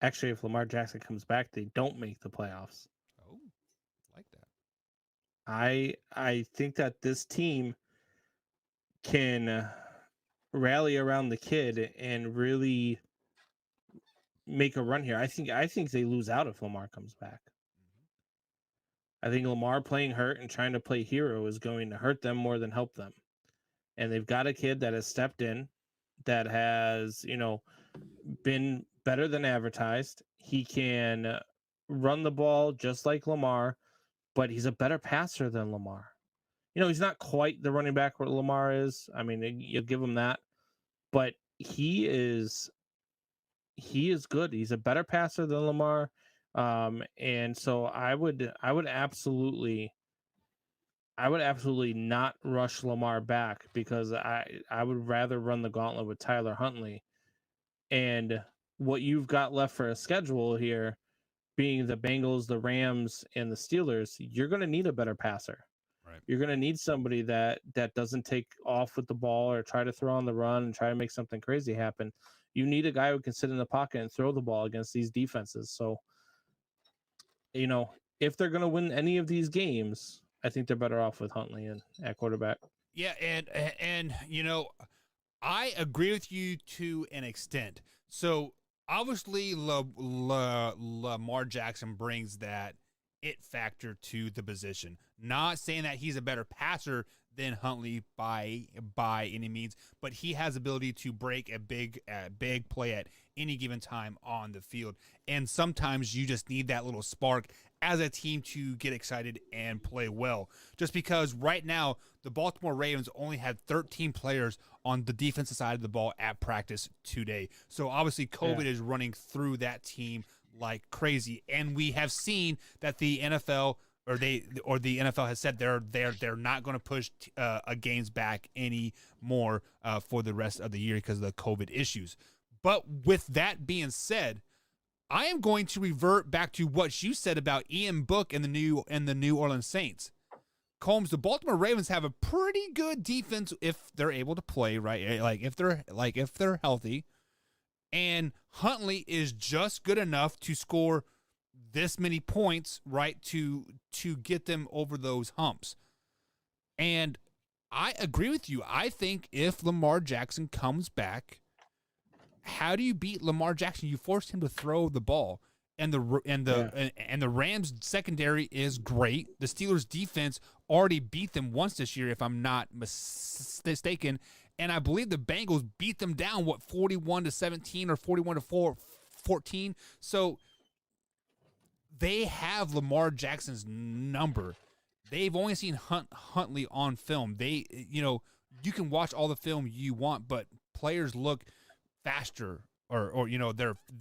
Actually, if Lamar Jackson comes back, they don't make the playoffs. Oh, like that. I think that this team can rally around the kid and really make a run here. I think they lose out if Lamar comes back. I think Lamar playing hurt and trying to play hero is going to hurt them more than help them. And they've got a kid that has stepped in, that has, been better than advertised. He can run the ball just like Lamar, but he's a better passer than Lamar. He's not quite the running back where Lamar is. I mean, you'll give him that, but he is good. He's a better passer than Lamar. And so I would absolutely not rush Lamar back, because I would rather run the gauntlet with Tyler Huntley. And what you've got left for a schedule here, being the Bengals, the Rams, and the Steelers, you're going to need a better passer. Right. You're going to need somebody that doesn't take off with the ball or try to throw on the run and try to make something crazy happen. You need a guy who can sit in the pocket and throw the ball against these defenses. So, if they're going to win any of these games, I think they're better off with Huntley at quarterback. Yeah, and I agree with you to an extent. So obviously, Lamar Jackson brings that it factor to the position. Not saying that he's a better passer than Huntley by any means, but he has ability to break a big play at any given time on the field. And sometimes you just need that little spark as a team to get excited and play well. Just because right now the Baltimore Ravens only had 13 players on the defensive side of the ball at practice today. So obviously COVID is running through that team like crazy. And we have seen that the NFL the NFL has said they're not going to push games back anymore for the rest of the year because of the COVID issues. But with that being said, I am going to revert back to what you said about Ian Book and the New Orleans Saints. Combs, the Baltimore Ravens have a pretty good defense if they're able to play, right? If they're healthy. And Huntley is just good enough to score this many points, right, to get them over those humps. And I agree with you. I think if Lamar Jackson comes back, how do you beat Lamar Jackson? You force him to throw the ball. And the Rams secondary is great. The Steelers defense already beat them once this year, if I'm not mistaken. And I believe the Bengals beat them down 41-17 or 41-14. So they have Lamar Jackson's number. They've only seen Huntley on film. You can watch all the film you want, but players look faster. Or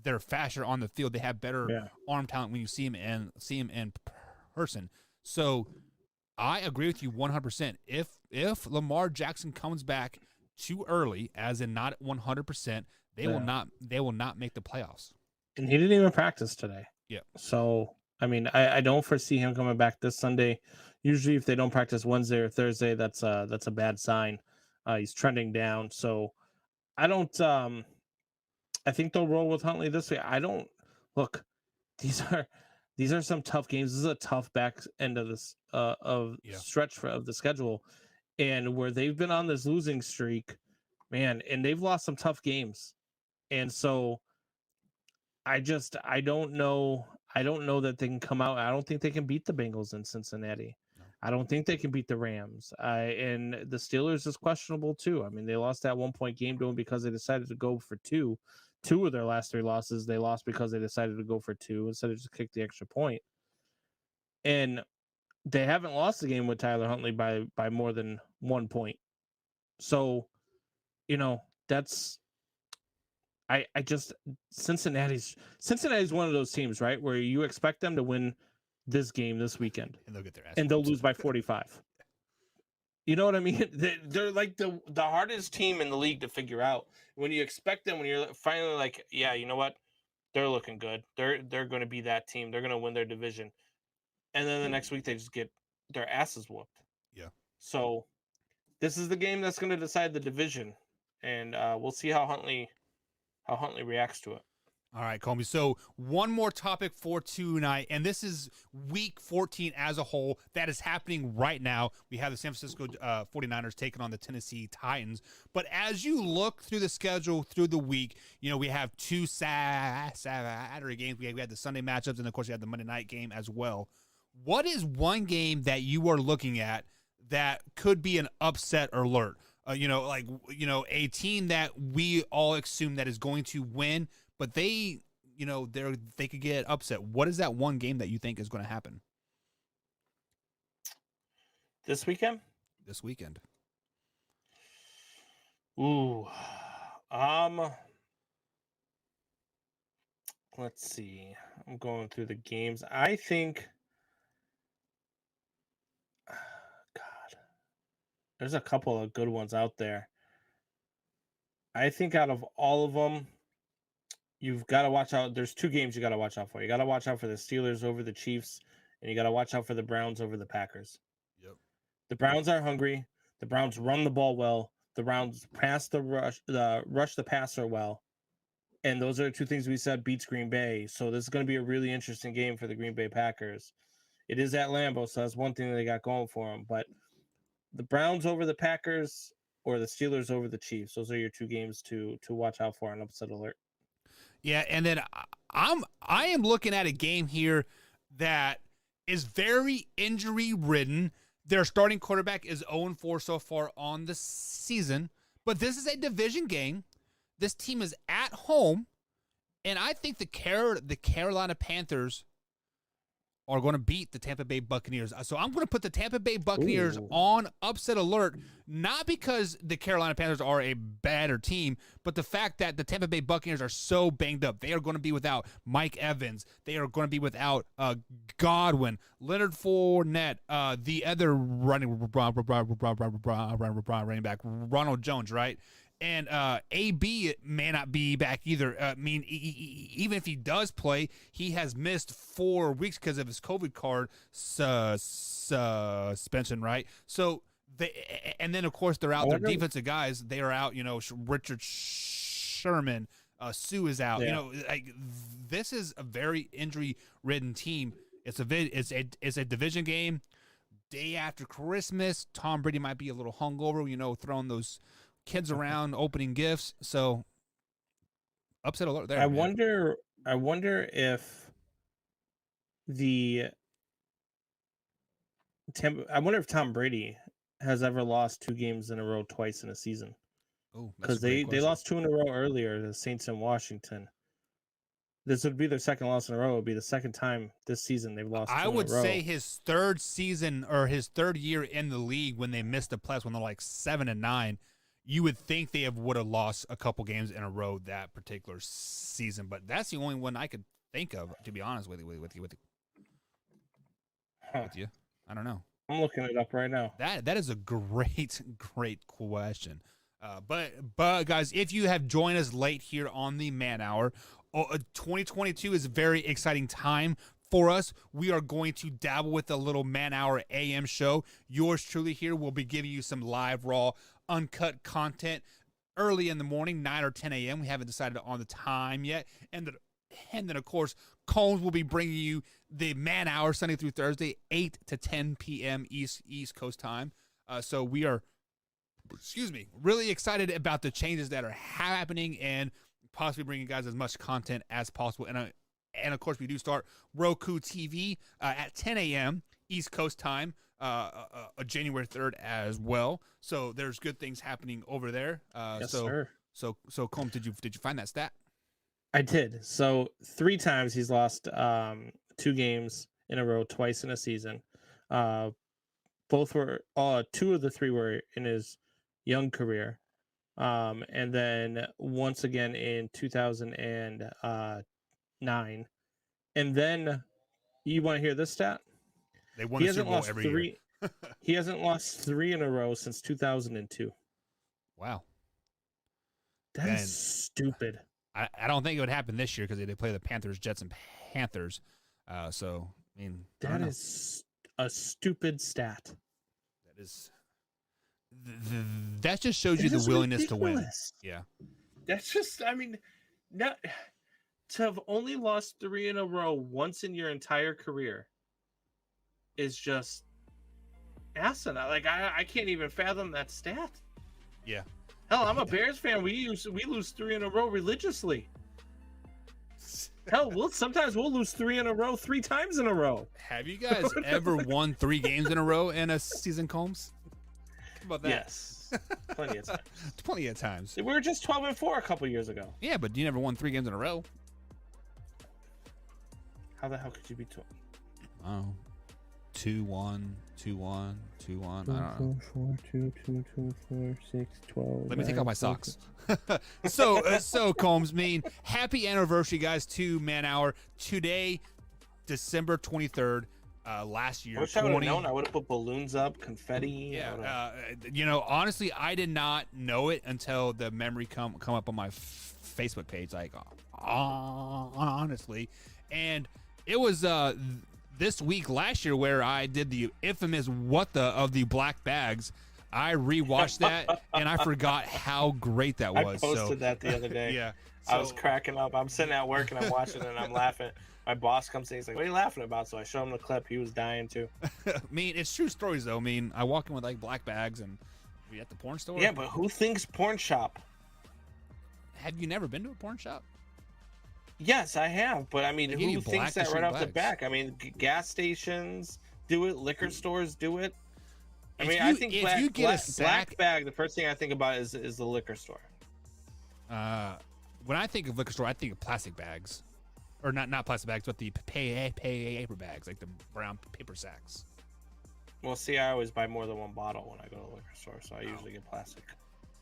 they're faster on the field. They have better arm talent when you see them in person. So I agree with you 100%. If Lamar Jackson comes back too early, as in not at 100%, they will not make the playoffs. And he didn't even practice today. Yeah. So I mean, I don't foresee him coming back this Sunday. Usually, if they don't practice Wednesday or Thursday, that's a bad sign. He's trending down. So I don't. I think they'll roll with Huntley this way. I don't look. These are some tough games. This is a tough back end of this stretch of the schedule, and where they've been on this losing streak, man, and they've lost some tough games, and so I don't know that they can come out. I don't think they can beat the Bengals in Cincinnati. No. I don't think they can beat the Rams. And the Steelers is questionable too. I mean, they lost that 1-point game to them because they decided to go for two. 2 of their last 3 losses, they lost because they decided to go for 2 instead of just kick the extra point. And they haven't lost the game with Tyler Huntley by more than 1 point. So, that's I just Cincinnati's one of those teams, right, where you expect them to win this game this weekend, and they'll get their ass and they'll lose by 45. You know what I mean? They're like the hardest team in the league to figure out. When you expect them, when you're finally like, yeah, you know what? They're looking good. They're going to be that team. They're going to win their division. And then the next week they just get their asses whooped. Yeah. So this is the game that's going to decide the division, and we'll see how Huntley reacts to it. All right, Comey. So one more topic for tonight, and this is Week 14 as a whole. That is happening right now. We have the San Francisco 49ers taking on the Tennessee Titans. But as you look through the schedule through the week, we have 2 Saturday games. We had the Sunday matchups, and, of course, we had the Monday night game as well. What is one game that you are looking at that could be an upset alert? A team that we all assume that is going to win, but they could get upset. What is that one game that you think is going to happen this weekend? Ooh, let's see. I'm going through the games. I think, God, there's a couple of good ones out there. I think out of all of them, you've got to watch out. There's 2 games you got to watch out for. You got to watch out for the Steelers over the Chiefs, and you got to watch out for the Browns over the Packers. Yep. The Browns are hungry. The Browns run the ball well. The Browns rush the passer well. And those are 2 things we said beats Green Bay. So this is going to be a really interesting game for the Green Bay Packers. It is at Lambeau, so that's one thing that they got going for them. But the Browns over the Packers or the Steelers over the Chiefs, those are your 2 games to watch out for on upset alert. Yeah, and then I am looking at a game here that is very injury-ridden. Their starting quarterback is 0-4 so far on the season, but this is a division game. This team is at home, and I think the Carolina Panthers are going to beat the Tampa Bay Buccaneers. So I'm going to put the Tampa Bay Buccaneers on upset alert, not because the Carolina Panthers are a better team, but the fact that the Tampa Bay Buccaneers are so banged up. They are going to be without Mike Evans. They are going to be without Godwin, Leonard Fournette, the other running back, Ronald Jones, right? And AB may not be back either. I mean, even if he does play, he has missed 4 weeks because of his COVID card suspension, right? So, and then, of course, they're out. Their defensive guys, they are out. Richard Sherman, Sue is out. Yeah. This is a very injury-ridden team. It's a division game. Day after Christmas, Tom Brady might be a little hungover, throwing those kids around, opening gifts. So upset alert there. I wonder if Tom Brady has ever lost 2 games in a row twice in a season. Oh, because they lost 2 in a row earlier, the Saints in Washington. This would be their second loss in a row. It would be the second time this season they've lost 2 I in would a row. say his third season or his third year in the league when they missed the playoffs when they're like 7-9, you would think they would have lost a couple games in a row that particular season. But that's the only one I could think of, to be honest with you. With you, I don't know. I'm looking it up right now. That is a great question. But guys, if you have joined us late here on the Man Hour, 2022 is a very exciting time for us. We are going to dabble with a little Man Hour AM show. Yours truly here will be giving you some live, raw, uncut content early in the morning, 9 or 10 a.m. We haven't decided on the time yet. And then, of course, Combs will be bringing you the Man Hour Sunday through Thursday, 8 to 10 p.m. East Coast time. So we are, really excited about the changes that are happening and possibly bringing you guys as much content as possible. And of course, we do start Roku TV at 10 a.m. East Coast time, January 3rd as well. So there's good things happening over there. Yes, sir. So Combs, did you find that stat? I did. So 3 times he's lost 2 games in a row, twice in a season. Both were 2 of the 3 were in his young career. And then once again in 2009. And then you want to hear this stat? They won the Super Bowl every year. He hasn't lost 3 in a row since 2002. Wow. That is stupid. I don't think it would happen this year because they play the Panthers, Jets, and Panthers. So, I mean, that is a stupid stat. That is. That just shows you the willingness to win. Yeah. That's just, not to have only lost 3 in a row once in your entire career is just asinine. Like, I can't even fathom that stat. Yeah. Hell, I'm a Bears fan. We lose 3 in a row religiously. Hell, sometimes we'll lose 3 in a row 3 times in a row. Have you guys ever won 3 games in a row in a season, Combs? How about that? Yes. Plenty of times. Plenty of times. We were just 12-4 a couple years ago. Yeah, but you never won 3 games in a row. How the hell could you be 12? Oh. 2-1, 2-1, 2-1. I don't know. 4, 2, 2, 2, 4, 6, 12. Let me take off my socks. So Combs, happy anniversary, guys, to Man Hour. Today, December 23rd, last year. I wish I would have known. I would have put balloons up, confetti. Yeah. Honestly, I did not know it until the memory come up on my Facebook page. Like, honestly, and it was this week last year where I did the infamous "What the" of the black bags. I rewatched that and I forgot how great that was. I posted that the other day. Yeah. I was cracking up. I'm sitting at work and I'm watching it and I'm laughing. My boss comes in, he's like, "What are you laughing about?" So I show him the clip. He was dying too. It's true stories though. I walk in with like black bags and we at the porn store. Yeah, but who thinks porn shop? Have you never been to a porn shop? Yes, I have. But who thinks that right off the bags. back? Gas stations do it. Liquor stores do it. I think if you get a sack, black bag, the first thing I think about is the liquor store. When I think of liquor store, I think of plastic bags, or not plastic bags, but the paper bags, like the brown paper sacks. Well, see, I always buy more than one bottle when I go to the liquor store, so I usually get plastic.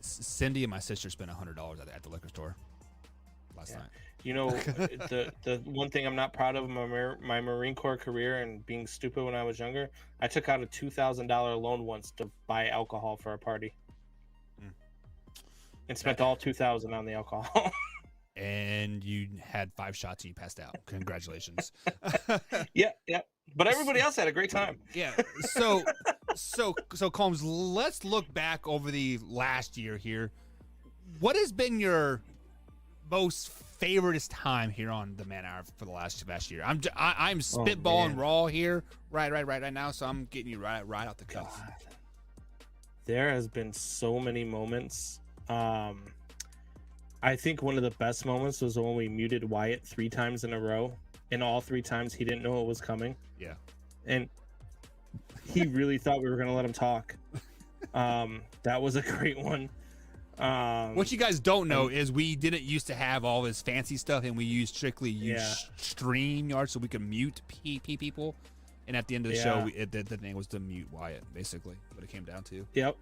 Cindy and my sister spent $100 at the liquor store last night. The one thing I'm not proud of my Marine Corps career and being stupid when I was younger, I took out a $2,000 loan once to buy alcohol for a party. and spent all 2,000 on the alcohol. And you had 5 shots and you passed out. Congratulations. Yeah. But everybody else had a great time. Yeah. So Combs, let's look back over the last year here. What has been your most favoriteest time here on the Man Hour for the last year? I'm spitballing raw here, right now. So I'm getting you right out the cuff. God. There has been so many moments. I think one of the best moments was when we muted Wyatt 3 times in a row, and all 3 times he didn't know it was coming. Yeah. And he really thought we were going to let him talk. That was a great one. What you guys don't know is we didn't used to have all this fancy stuff, and we used strictly StreamYard so we could mute people. And at the end of the show, the thing was to mute Wyatt, basically, what it came down to. Yep.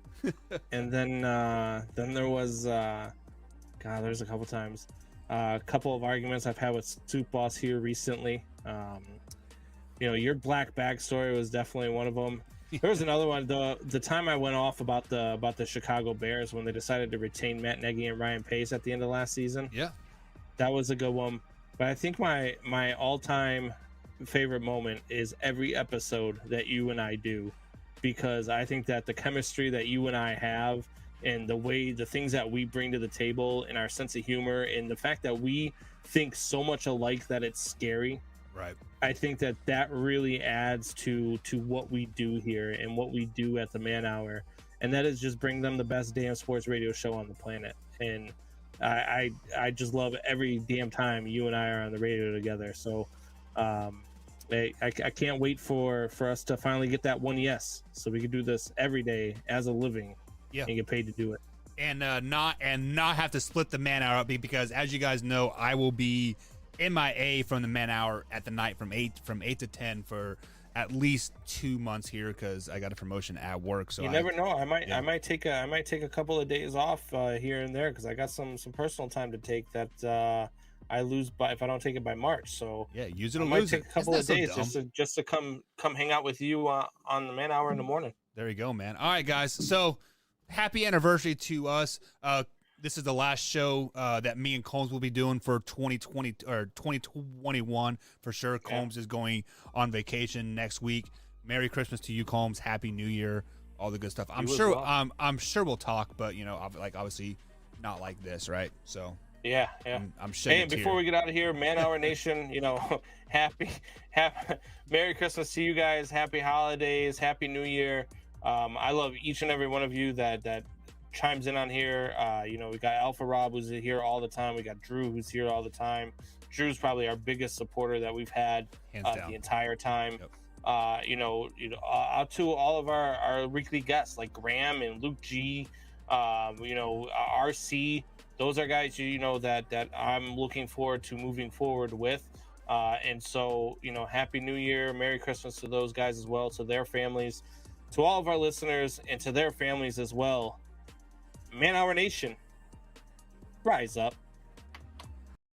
And then there was, there's a couple times. A couple of arguments I've had with Soup Boss here recently. Your black bag story was definitely one of them. There was another one. The time I went off about the Chicago Bears when they decided to retain Matt Nagy and Ryan Pace at the end of last season. Yeah, that was a good one. But I think my all-time favorite moment is every episode that you and I do, because I think that the chemistry that you and I have, and the things that we bring to the table, and our sense of humor, and the fact that we think so much alike that it's scary. Right. I think that really adds to what we do here and what we do at the Man Hour, and that is just bring them the best damn sports radio show on the planet. And I just love every damn time you and I are on the radio together. So I can't wait for us to finally get that one yes, so we can do this every day as a living, and get paid to do it. And not have to split the Man Hour up, because as you guys know, I will be MIA from the Man Hour at the night from 8 to 10 for at least 2 months here, because I got a promotion at work. So you never know. I might take a couple of days off here and there, because I got some personal time to take that I lose if I don't take it by March. So use it or I might lose take it. a couple of days just to come hang out with you on the Man Hour in the morning. There you go, man. All right, guys. So happy anniversary to us. This is the last show that me and Combs will be doing for 2020 or 2021 for sure. Combs is going on vacation next week. Merry Christmas to you, Combs. Happy New Year. All the good stuff. I'm sure we'll talk, but obviously not like this, right? So yeah. I'm sure. Hey, before we get out of here, Man Hour Nation, happy Merry Christmas to you guys. Happy holidays. Happy New Year. I love each and every one of you that chimes in on here. We got Alpha Rob, who's here all the time. We got Drew, who's here all the time. Drew's probably our biggest supporter that we've had the entire time. Yep. Out to all of our weekly guests like Graham and Luke G, RC. Those are guys that I'm looking forward to moving forward with. And so Happy New Year, Merry Christmas to those guys as well, to their families, to all of our listeners, and to their families as well. Man Hour Nation, rise up.